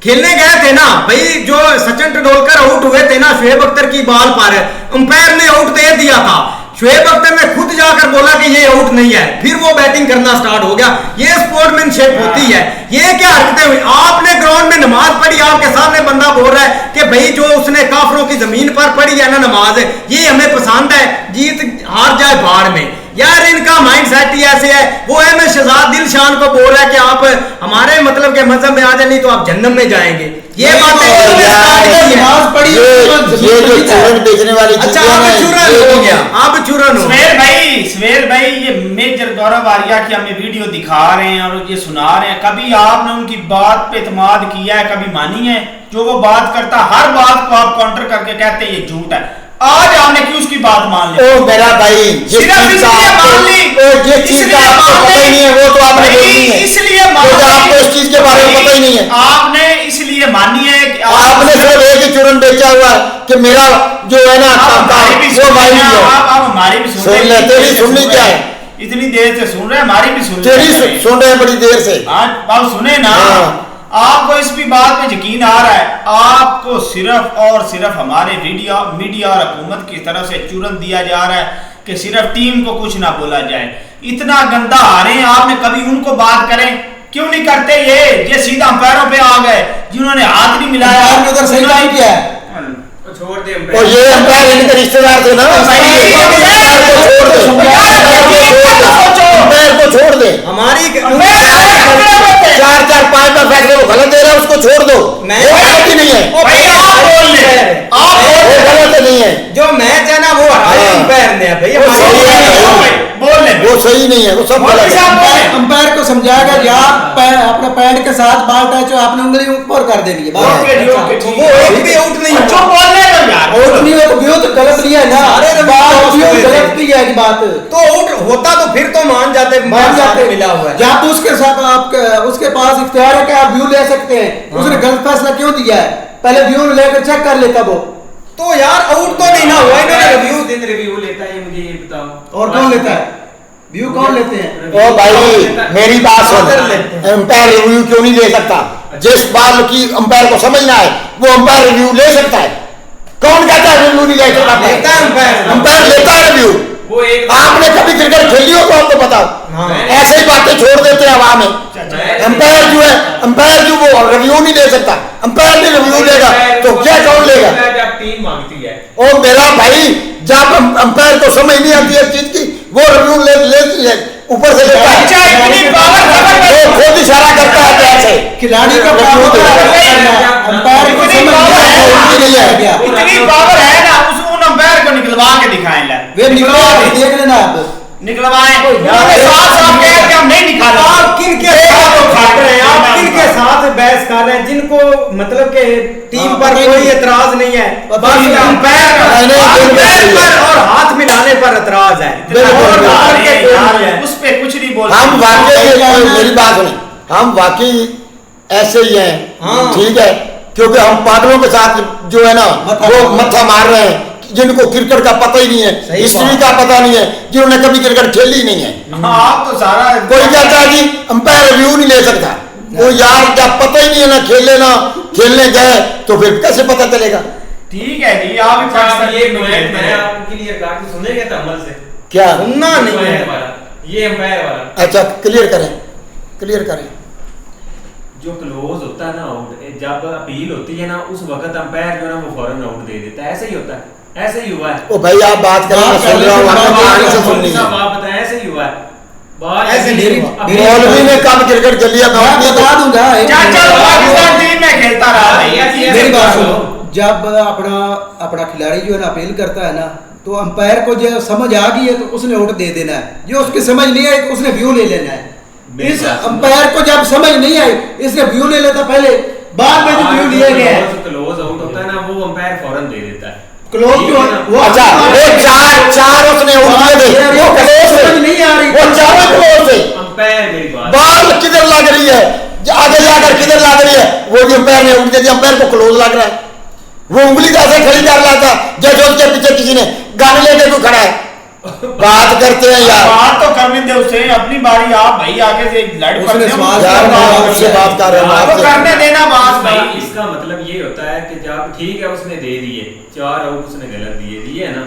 खेलने गए थे ना भाई, जो सचिन तेंदुलकर आउट हुए थे ना शुएब अख्तर की बॉल पर, अंपायर ने आउट दे दिया था, शुएब अख्तर ने खुद जाकर बोला कि ये आउट नहीं है, फिर वो बैटिंग करना स्टार्ट हो गया। ये स्पोर्ट्समैनशिप होती है। ये क्या हरकतें हुई? आपने ग्राउंड में नमाज पढ़ी, आपके सामने बंदा बोल रहा है कि भाई जो उसने काफरों की जमीन पर पढ़ी है ना नमाज, ये हमें पसंद है, जीत हार जाए बाढ़ में। यार इनका माइंड सेट ही ऐसे है। वो है मैं शहजाद दिलशान को बोल रहा है कि आप हमारे मतलब के मजहब में आ जाए, नहीं तो आप जन्नत में जाएंगे। ये बातें ये जो चूरन बेचने वाली अच्छा अब चूरन हो गया, अब चूरन हो। सवेर भाई ये मेजर गौरव आर्या की हमें वीडियो दिखा रहे हैं और ये सुना रहे हैं, कभी आपने उनकी बात पे इत्मीनान किया है? कभी मानी है? जो वो बात करता हर बात को आप काउंटर करके कहते हैं ये झूठ है। आज आपने क्यों उसकी बात मान ली? ओ मेरा भाई सिर्फ इसलिए मान ली, ये चीज का आपको पता ही नहीं है, वो तो आपने बोली है, इसलिए आपको इस चीज के बारे में पता ही नहीं है। आपने इसलिए मानी है कि आपने सिर्फ एक ही चूरन बेचा हुआ है कि मेरा जो है ना वो भाई भी हमारी भी सुन ले, तेरी सुननी क्या है? इतनी देर से सुन रहे हैं, हमारी भी सुन तेरी सुन रहे हैं बड़ी देर से। आप सुने ना, आपको इस भी बात में यकीन आ रहा है, आपको सिर्फ और सिर्फ हमारे मीडिया और हुकूमत की तरफ से चूरन दिया जा रहा है कि सिर्फ टीम को कुछ ना बोला जाए। इतना गंदा हारे हैं, आपने कभी उनको बात करें? क्यों नहीं करते? ये सीधा अंपायरों पे आ गए जिन्होंने हाथ नहीं मिलाया, उधर सही काम किया है। छोड़ दे और ये अंपायर इनके रिश्तेदार थे ना, अंपायर को छोड़ दे। हमारी 4-4 5 फैसले वो गलत दे रहा है, उसको छोड़ दो। वो गलत ही नहीं है, आप गलत नहीं है। जो मैच है ना वो हमारे अंपायर ने है भाई, वो सही नहीं है, वो सब गलत है। अंपायर को समझाया गया अपने पैड के साथ बाल टच हो, आपने उंगली ऊपर कर देनी है, वो एक भी आउट नहीं है। आउट नहीं हो तो गलत नहीं है ना, गलत की है बात। तो आउट होता तो फिर तो मान जाते मिला हुआ है। जब तो उसके साथ आप उसके पास इख्तियार है कि आप व्यू ले सकते हैं, उसने गलत फैसला क्यों दिया है? पहले व्यू लेकर चेक कर लेता वो। तो यार आउट तो नहीं ना हुआ, इन्होंने रिव्यू लेता है, मुझे ये बताओ। और कौन लेता है व्यू? कौन लेते हैं? ओ भाई मेरी बात सुन, अंपायर रिव्यू क्यों नहीं ले सकता? जिस बाल की अंपायर को समझना है वो अंपायर रिव्यू ले सकता है। कौन कहता है रिव्यू नहीं ले सकता? अंपायर लेता है रिव्यू। आपने कभी क्रिकेट खेली हो तो आपको बताओ, ऐसे ही बातें छोड़ देते हैं हवा में। अंपायर जो है, अंपायर जो वो रिव्यू नहीं ले सकता, अंपायर नहीं रिव्यू लेगा तो क्या कौन लेगा? टीम मांगती है। ओ मेरा भाई, जब अंपायर को समझ नहीं आती है चीज की, वो रिव्यू लेती है, ऊपर से लेता है, वो खुद इशारा करता है कैसे खिलाड़ी का अंपायर को इतनी पावर है ना, उन अंपायर को निकलवा के दिखाएं। वे निकलवा देख लेना, आप निकलवाएं। हम नहीं निकाला। आप किनके साथ बहस कर रहे हैं जिनको मतलब के टीम पर कोई एतराज नहीं है, बस अंपायर पर और हाथ मिलाने पर एतराज है। उस पे कुछ नहीं बोल। हम वाकई, मेरी बात सुनिए, हम वाकई ऐसे ही हैं, ठीक है, क्योंकि हम पागलों के साथ जो है ना वो मत्था मार रहे हैं, जिनको क्रिकेट का पता ही नहीं है, हिस्ट्री का पता नहीं है, जिन्होंने कभी क्रिकेट खेली ही नहीं है। आप तो सारा कोई कहता है कि अंपायर रिव्यू नहीं ले सकता, वो यार जब पता ही नहीं है ना खेलने गए तो फिर कैसे पता चलेगा? ठीक है जी, आप ये पॉइंट मैं आपके लिए काट सुनेंगे तो अमल से क्या सुनना नहीं है ये अंपायर वाला। अच्छा क्लियर करें। जो क्लोज होता है ना आउट, जब अपील होती है ना उस वक्त अंपायर जो है ना वो फौरन आउट दे देता है। ऐसे ही होता है, ऐसे ही हुआ है। ओ भाई आप बात करें, मैं सुन रहा हूं, आपने कहानी से सुननी है। आप बताएं, ऐसे ही हुआ है। ऐसे नहीं मौलवी ने कब क्रिकेट खेली है मैं बता दूंगा। चाचा पाकिस्तान टीम में खेलता रहा है। मेरी बात सुनो, जब अपना खिलाड़ी जो है ना अपील करता है ना, तो अंपायर को जो समझ आ गई है तो उसने आउट दे देना है। जो उसकी समझ नहीं आई तो उसने व्यू ले लेना है। इस अंपायर को जब समझ नहीं आई इसने व्यू ले लेता पहले, बाद में जो व्यू लिए गए क्लोज आउट होता है ना वो अंपायर फौरन दे देता है। क्लोज जो वो अच्छा वो चार उसने उड़ दिए, वो क्लोज समझ नहीं आ रही, वो चारों क्लोज है। अंपायर मेरी बात, बॉल किधर लग रही है, आगे जाकर किधर लग रही है, वो जो अंपायर ने उड़ दिया, अंपायर को क्लोज लग रहा है। वो उंगली कैसे खड़ी कर रहा था जैसे उसके पीछे किसी ने गाने लेके क्यों खड़ा है। बात करते हैं यार, बात तो करने दे उसे, अपनी बारी। आप भाई आगे से लड़ पड़ते हो यार, उससे बात कर रहे हैं, करने देना बात भाई। इसका मतलब ये होता है कि जब ठीक है उसने दे दिए 4 आउट, उसने गलत दिए है ना।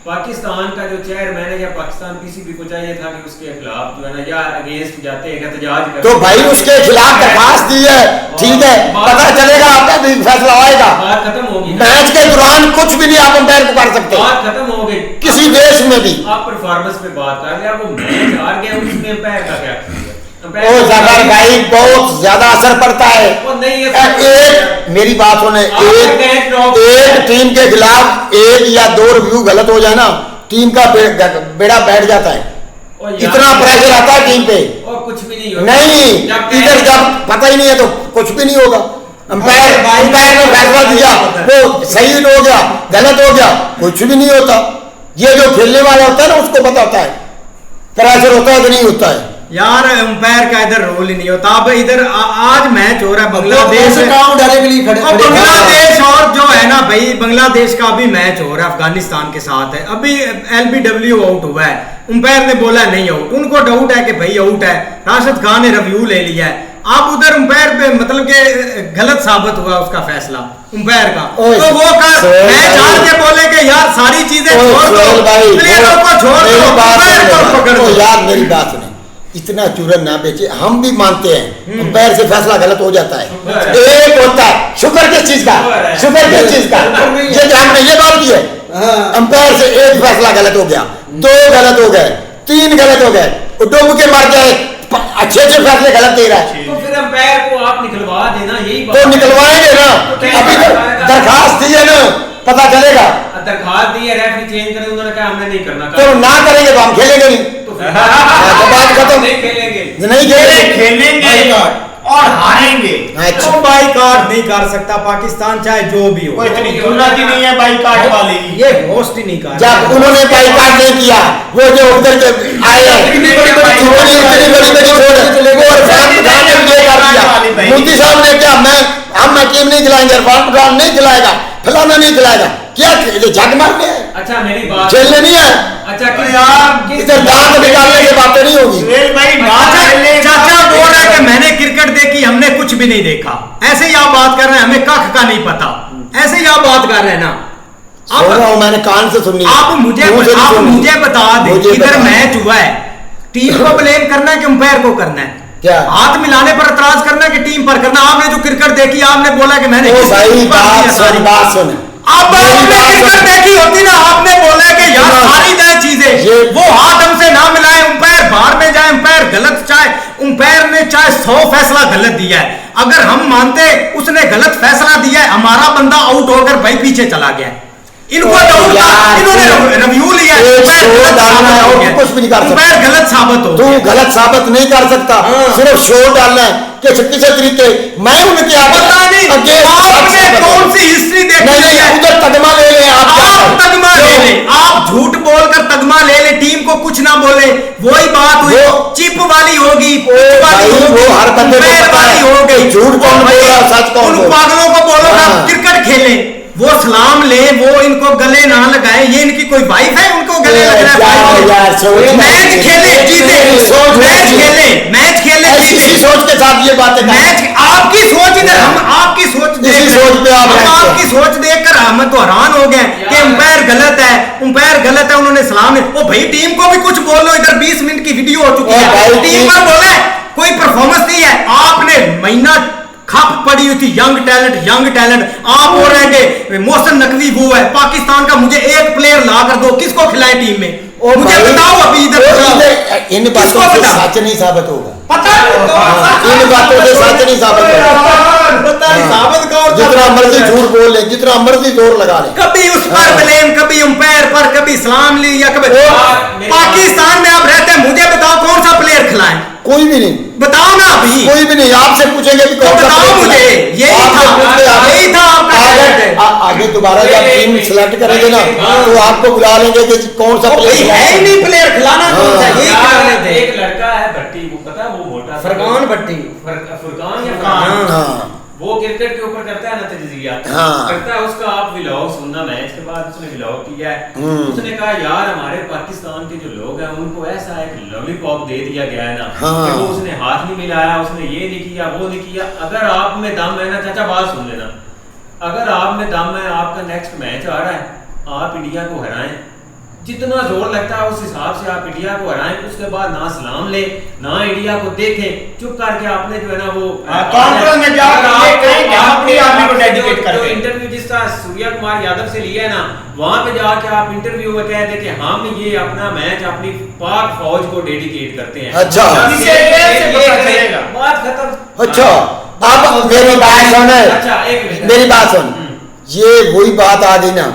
पाकिस्तान का जो चेयरमैन है या पाकिस्तान पीसीबी को चाहिए था कि उसके खिलाफ जो है ना या अगेंस्ट जाते हैं एहतजाज करते, तो भाई उसके खिलाफ दरखास्त दी है, ठीक है, पता चलेगा आपका भी फैसला आएगा। बात खत्म होगी। मैच के दौरान कुछ भी नहीं आप अंपायर को कर सकते, बात खत्म हो गई किसी देश में भी। आप परफॉर्मेंस पे बात कर रहे हैं, वो मैच हार गया उसमें अंपायर का क्या कसूर है? ओ जफर भाई बहुत ज्यादा असर पड़ता है। एक मेरी बात सुने, एक टीम के खिलाफ 1 या 2 रिव्यू गलत हो जाए ना, टीम का बेड़ा बैठ जाता है। इतना प्रेशर आता है टीम पे, और कुछ भी नहीं होगा। इधर जब पता ही नहीं है तो कुछ भी नहीं होगा। अंपायर ने फैसला दिया, वो सही हो गया गलत हो गया, कुछ भी नहीं होता। ये जो खेलने वाला होता है ना उसको पता होता है प्रेशर होता है कि नहीं होता है। यार अंपायर का इधर रोल ही नहीं होता। अब इधर आज मैच हो रहा है बांग्लादेश, बांग्लादेश और जो है ना भाई, बांग्लादेश का अभी मैच हो रहा है अफगानिस्तान के साथ है। अभी LBW आउट हुआ है, अंपायर ने बोला नहीं आउट, उनको डाउट है कि भाई आउट है। राशिद खान ने रिव्यू ले लिया है। अब उधर अंपायर पे मतलब के गलत साबित हुआ उसका फैसला अंपायर का, तो वो मैच हार के बोले कि यार सारी चीजें छोड़ दो, प्लेयरों को छोड़ दो, अंपायर को पकड़ दो। यार मेरी बात सुने, इतना चूरन ना बेचे, हम भी मानते हैं अंपायर से फैसला गलत हो जाता है। एक होता है शुक्र किस चीज का, शुक्र किस चीज का, ये हमने ये बात की है। अंपायर से एक फैसला गलत हो गया, 2 गलत हो गए, 3 गलत हो गए, डूब के मर गए, अच्छे फैसले गलत दे रहा है। तो फिर अंपायर को आप निकलवा देना, यही तो निकलवाएंगे ना, अभी दरखास्त दी है ना, पता चलेगा। दरखास्त दी है, रेफरी चेंज करें, उन्होंने कहा हमने नहीं करना। तो ना करेंगे तो हम खेलेंगे नहीं, तो बात खत्म। नहीं खेलेंगे, नहीं खेलेंगे और हारेंगे। तो बाइकाट नहीं कर सकता पाकिस्तान, चाहे जो भी हो। इतनी जरूरत ही नहीं है बाइकाट वाली, ये होस्ट ही नहीं कर। जब उन्होंने बाइकाट नहीं किया, वो जो उधर के आए मोदी साहब ने क्या, हम टीम नहीं खिलाएंगे, इरफान पठान नहीं खिलाएगा, फलाना नहीं खिलाएगा, क्या झक मारने हैं? अच्छा मेरी बात खेलने नहीं है। अच्छा यार इधर दांत निकालने की बातें नहीं होगी। चाचा बोल रहा है कि मैंने क्रिकेट देखी, हमने कुछ भी नहीं देखा। ऐसे ही आप बात कर रहे हैं, हमें कख का नहीं पता। ऐसे ही आप बात कर रहे हैं ना, मैंने कान से सुनी। आप मुझे बता दें, इधर मैच हुआ है, टीम को ब्लेम करना है कि अंपायर को करना है? क्या हाथ मिलाने पर एतराज करना है कि टीम पर करना? आपने जो क्रिकेट देखी, आपने बोला कि मैंने बात सुन, आपने क्रिकेट देखी होती ना, आपने बोला कि यार सारी नई चीजें, वो हाथ हमसे ना मिलाए, अंपायर बाहर में जाए, अंपायर गलत, चाहे अंपायर ने चाहे 100 फैसला गलत दिया है, अगर हम मानते उसने गलत फैसला दिया है, हमारा बंदा आउट होकर भाई पीछे चला गया, इनको डाउट था, इन्होंने रिव्यू लिया, कुछ भी नहीं कर सकता, गलत साबित हो। तू गलत साबित नहीं कर सकता, सिर्फ शोर डालना है कि किसी तरीके मैं उनके पता नहीं आपने कौन सी हिस्ट्री देखी है। उधर तगमा ले ले, आप तगमा ले ले, आप झूठ बोलकर तगमा ले ले, टीम को कुछ ना बोले, वही बात हुई, चिप वाली होगी, वो हर बंदे को पता है, हो गई, झूठ कौन बोल रहा है, सच कौन बोल रहा है। उन पागलों को बोलो ना क्रिकेट खेले, वो सलाम ले, वो इनको गले ना लगाए, ये इनकी कोई वाइफ है उनको गले लग रहा है? मैच खेले, मैच खेले, इसी सोच के साथ ये बातें मैच, आपकी सोच इधर, हम आपकी सोच इसी सोच पे आपकी सोच देखकर हम तो हैरान हो गए कि अंपायर गलत है, अंपायर गलत है, उन्होंने सलाम नहीं। ओ भाई टीम को भी कुछ बोलो, इधर 20 मिनट की वीडियो हो चुकी है, टीम पर बोला है, कोई परफॉर्मेंस नहीं है। आपने महीना खप पड़ी हुई थी, यंग टैलेंट। आप बोल रहे हैं कि मोहसिन नकवी वो है पाकिस्तान का, मुझे एक प्लेयर ला कर दो, किसको खिलाए टीम में? मुझे बताओ अभी इधर इन बातों से सच नहीं साबित होगा, इन बातों से सच नहीं साबित होगा। जितना मर्जी झूठ बोल ले, जितना मर्जी जोर लगा ले, कभी उस पर ब्लेम, कभी अंपायर पर, कभी सलाम ली, या कभी पाकिस्तान में आप रहते हैं, मुझे बताओ कौन सा प्लेयर खिलाएं? कोई भी नहीं, बताओ ना अभी, कोई भी नहीं। आपसे पूछेंगे कि कौन सा बताओ मुझे, यही था आपका। आगे दोबारा जब टीम सिलेक्ट करेंगे ना तो आपको बुला लेंगे कि कौन सा प्लेयर है ही नहीं, प्लेयर खिलाना कौन सा, यही खिलाने थे। एक लड़का है भट्टी, वो पता है, वो मोटा फरकान भट्टी, फुरकान या फरकान, वो क्रिकेट के ऊपर करता है ना तजजिया, करता है उसका। आप व्लॉग सुनना, मैच के बाद उसने व्लॉग किया है, उसने कहा यार हमारे पाकिस्तान के जो लोग हैं उनको ऐसा एक लॉलीपॉप दे दिया गया है ना कि वो उसने हाथ नहीं मिलाया, उसने ये नहीं किया, वो नहीं किया। अगर आप में दम है ना, चाचा बात सुन लेना, अगर आप में दम है, आपका नेक्स्ट मैच आ रहा है, आप इंडिया को हराएं, जितना जोर लगता है उस हिसाब से आप इंडिया को हराएं। उसके बाद ना सलाम ले, ना इंडिया को देखें, चुप करके आपने जो है ना वो कॉन्फ्रेंस में जाकर ये कहें कि हम अपनी आर्मी को डेडिकेट करते हैं। इंटरव्यू जिस तरह सूर्या कुमार यादव से लिया है ना, वहां पे जाके आप इंटरव्यू में कह दे कि हम ये अपना मैच अपनी पाक फौज को डेडिकेट करते हैं। अच्छा, बात खत्म। अच्छा, अब मेरी बात सुन, अच्छा एक मिनट, मेरी बात सुन, ये वही बात आ गई ना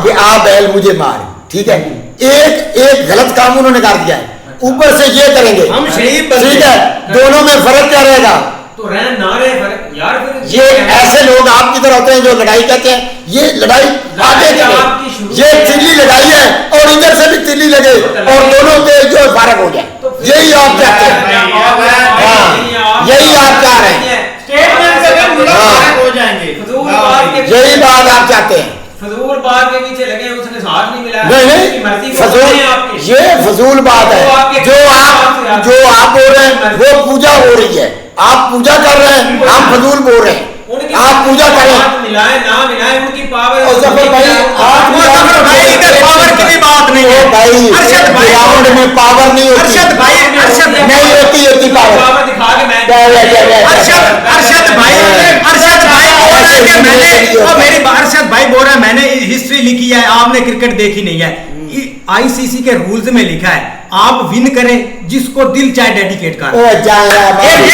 कि आप बैल मुझे मार, ठीक है, एक गलत काम उन्होंने कर दिया है, ऊपर से ये करेंगे हम शरीफ, ठीक है, दोनों में फर्क क्या रहेगा? तो रह ना रहे फर्क यार, फिर ये ऐसे लोग आपकी तरह होते हैं जो लड़ाई कहते हैं, ये लड़ाई आगे चले, ये तिल्ली लड़ाई है और इधर से भी तिल्ली लगे और दोनों के जो फर्क हो जाए, यही आप चाहते हैं, यही आप चाह रहे हैं, यही बात आप चाहते हैं। फजूल बात के पीछे लगे, उसने साथ नहीं मिलाया, नहीं फजूल, ये फजूल बात है जो आप बोल रहे हैं, वो पूजा हो रही है, आप पूजा कर रहे हैं, हम फजूल बोल रहे हैं, आप पूजा करें, मिलाए ना मिलाए, उनकी पावर। और जफर भाई आप इधर पावर की भी बात नहीं है भाई, ग्राउंड में पावर नहीं होती, अरशद भाई नहीं होती पावर दिखा के मैं अरशद भाई बोल रहा है मैंने हिस्ट्री लिखी है, आपने क्रिकेट देखी नहीं है। आईसीसी के रूल्स में लिखा है आप विन करें जिसको दिल चाहे डेडिकेट कर। ये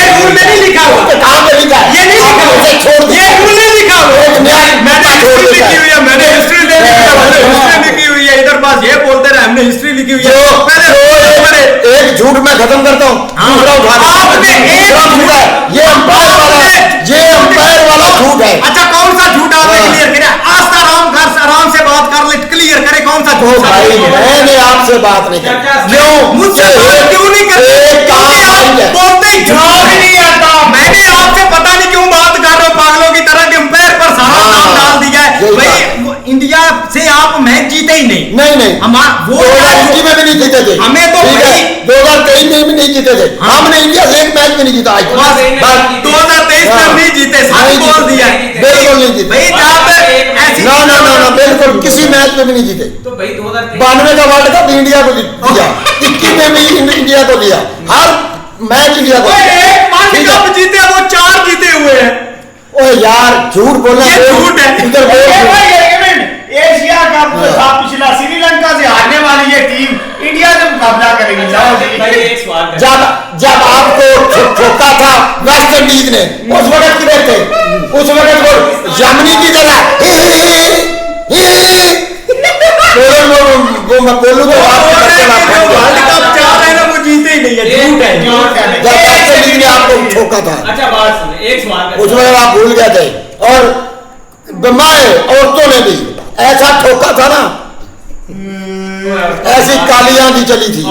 रूल में नहीं लिखा हुआ, ये नहीं लिखा हुआ, ये रूल नहीं लिखा हुआ, मैंने हिस्ट्री लिखी हुई है, मैंने हिस्ट्री लिखी हुई है, इधर पास ये बोलते रहे हमने हिस्ट्री लिखी हुई है। पहले एक झूठ मैं खत्म करता हूँ, आपने एक झूठ है, ये अंपायर वाला झूठ है। अच्छा कौन सा झूठ आपने क्लियर किया? आस्था आराम से बात कर ले, क्लियर करे कौन सा झूठ। भाई मैंने आपसे बात नहीं की, क्यों मुझसे क्यों नहीं करते? बोलते ही जवाब ही नहीं आता। मैंने आपसे पता नहीं क्यों बात कर रहे हो पागलों की तरह, अंपायर पर सारा नाम डाल दिया है। भाई इंडिया से आप मैच जीते ही नहीं, हम वो 2020 में भी नहीं जीते थे, हमें तो 2023 में भी नहीं जीते थे, हमने इंडिया से एक मैच भी नहीं जीता। 2023 में नहीं जीते, सच बोल दिया, बिल्कुल नहीं जीते भाई, ना बिल्कुल किसी मैच में भी नहीं जीते। तो भाई 92 का वर्ल्ड कप इंडिया को दिया, 21 में भी इंडिया को दिया, हर मैच इंडिया को कप जीते, वो 4 जीते हुए हैं। ओ यार झूठ बोलना, झूठ है। इधर एशिया कप था पिछला, श्रीलंका से हारने वाली ये टीम इंडिया से मुकाबला करेगी। जब आपको ठोका था वेस्ट इंडीज ने, उस वक्त किधर थे? उस वक्त वो जर्मनी की जगह मैं बोलूंगा आपको ठोका था। अच्छा बात सुन, एक सवाल उस वक्त आप भूल गए थे, और बीमार औरतों ने भी ऐसा ठोका था ना, ऐसी कालियां भी चली थी।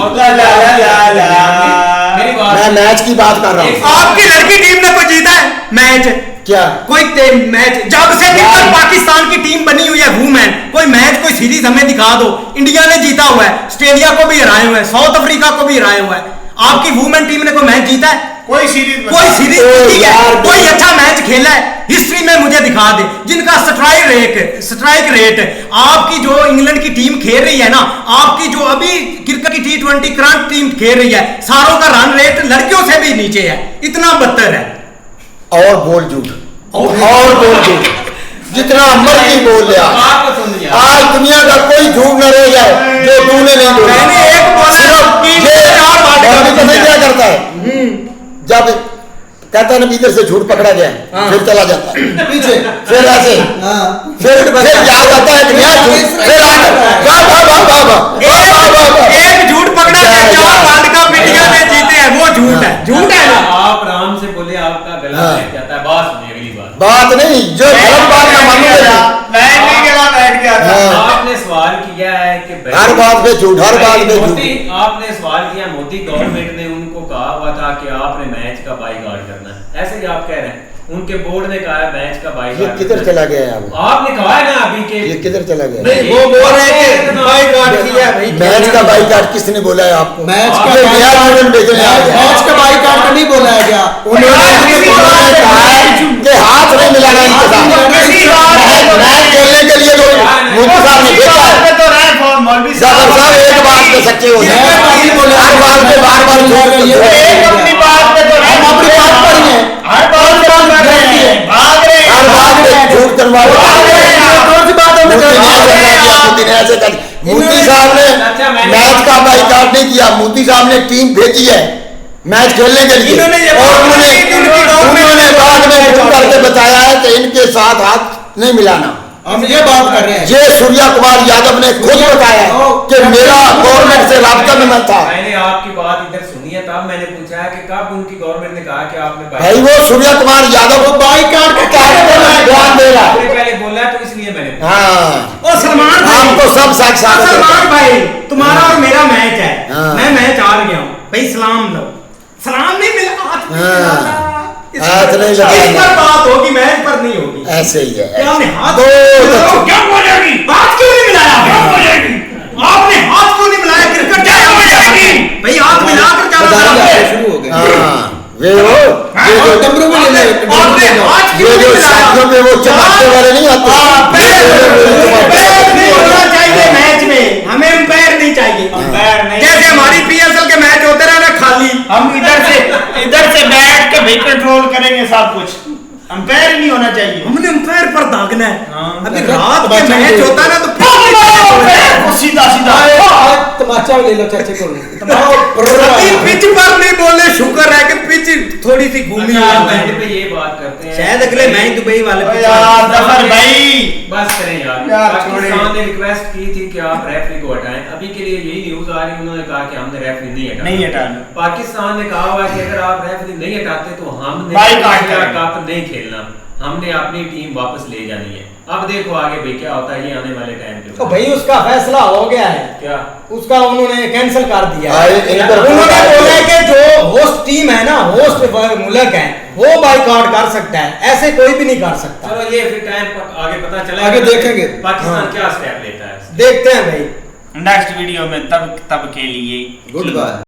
मैं मैच की बात कर रहा हूँ। आपकी लड़की टीम ने कोई जीता है मैच? क्या कोई मैच जब से पाकिस्तान की टीम बनी हुई है वूमेन, कोई मैच कोई सीरीज हमें दिखा दो। इंडिया ने जीता हुआ है, ऑस्ट्रेलिया को भी हराए हुए हैं, साउथ अफ्रीका को भी हराए हुआ है। आपकी वूमेन टीम ने कोई मैच जीता है? कोई सीरीज कोई अच्छा मैच खेला है हिस्ट्री में मुझे दिखा दे जिनका स्ट्राइक रेट आपकी जो इंग्लैंड की टीम खेल रही है ना, आपकी जो अभी क्रिकेट की T20 करंट टीम खेल रही है, सारों का रन रेट लड़कियों से भी नीचे है, इतना बदतर है। और बोल झूठ जितना मर्जी बोल लिया, आज दुनिया का कोई झूठ न रह जाए जो तूने नहीं बोला। क्या करता है जब कहता है ना इधर से झूठ पकड़ा गया फिर चला जाता है पीछे, फिर ऐसे फिर याद आता है कि नया झूठ, फिर एक झूठ पकड़ा गया, वर्ल्ड कप इंडिया ने जीते हैं, वो झूठ है ना। आप आराम से बोले, आपका गला बैठ जाता है, बस अगली बात नहीं जो गलत बात ना बैठ गया था। आपने सवाल किया है कि हर बात पे झूठ, हर बात पे झूठ। आपने सवाल किया मोदी गवर्नमेंट ने उनको कहा हुआ था कि आपने मैच का बाइकआउट करना है, ऐसे ही आप कह रहे हैं उनके बोर्ड ने कहा है मैच का बाइकआउट। ये किधर चला गया है आपने कहा है ना अभी के ये किधर चला गया? नहीं वो बोल रहे हैं कि बाइकआउट किया है भाई। मैच का बाइकआउट किसने बोला है आपको? मैच का बाइकआउट नहीं बोला है क्या? उन्होंने कहा है कि हाथ नहीं मिलाना इनके साथ। मैच खेलने के लिए जो मोदी साहब ने भेजा है, जफर साहब एक बात पे सच्चे हो जाए, हर बात पे बार बार अपनी बात पे तो हम अपनी बात पर ही हैं, हर बात पे हर बात पे झूठ करवा मोदी साहब ने मैच का बाइकआउट नहीं किया, मोदी साहब ने टीम भेजी है मैच खेलने के लिए और उन्होंने बाद में झूठ करके बताया है कि इनके साथ हाथ नहीं मिलाना। हम ये बात कर रहे हैं, ये सूर्या कुमार यादव ने खुद बताया कि मेरा गवर्नमेंट से राब्ता में मन था। मैंने आपकी बात इधर सुनी है, तब मैंने पूछा है कि कब उनकी गवर्नमेंट ने कहा कि आपने भाई वो सूर्या कुमार यादव को बाइकआउट का बयान दे रहा है, पहले बोला तो इसलिए मैंने हाँ। ओ सलमान भाई, हमको सब साक्षात सलमान भाई तुम्हारा और मेरा मैच है, मैं मैच हार गया हूँ भाई, सलाम लो, सलाम नहीं मिला, इस पर बात होगी, मैच पर नहीं होगी। ऐसे ही है, क्या आपने हाथ क्या बोलेगी, बात क्यों नहीं मिलाया, क्या बोलेगी आपने हाथ क्यों नहीं मिलाया, क्रिकेट क्या बोलेगी भाई, हाथ मिलाकर जाना शुरू हो गया। वे वो ये जो साथियों में वो चमकने वाले नहीं आते, नहीं होना चाहिए मैच में, हमें अंपायर नहीं चाहिए, जैसे हमारी PSL के मैच होते रहे ना खाली, हम इधर से बैठ के भाई कंट्रोल करेंगे सब कुछ, अंपायर नहीं होना चाहिए, हमने अंपायर पर दागना है। अभी रात में मैच होता ना तो सीधा तमाचा ले लो चाचे को, पिच पर नहीं बोले, शुक्र है कि पिच थोड़ी सी घूमी पे ये बात करते हैं, शायद अगले मैच दुबई वाले भाई बस करें यार पाकिस्तान ने रिक्वेस्ट की थी कि आप रेफरी को हटाएं, अभी के लिए यही न्यूज आ रही है, उन्होंने कहा कि हमने रेफरी नहीं हटाना। पाकिस्तान ने कहा हुआ कि अगर आप रेफरी नहीं हटाते तो हमने कप नहीं खेलना, हमने अपनी टीम वापस ले जानी है। अब देखो आगे भाई क्या होता है, ये आने वाले टाइम पे तो भाई उसका फैसला हो गया है, क्या उसका उन्होंने कैंसिल कर दिया है। उन्होंने बोला है कि जो होस्ट टीम है ना, होस्ट मुल्क है, वो बाइकआउट कर सकता है, ऐसे कोई भी नहीं कर सकता। चलो ये फिर टाइम आगे पता चला, आगे देखेंगे पाकिस्तान क्या स्टेप लेता है, देखते हैं भाई नेक्स्ट वीडियो में, तब के लिए गुड बाय।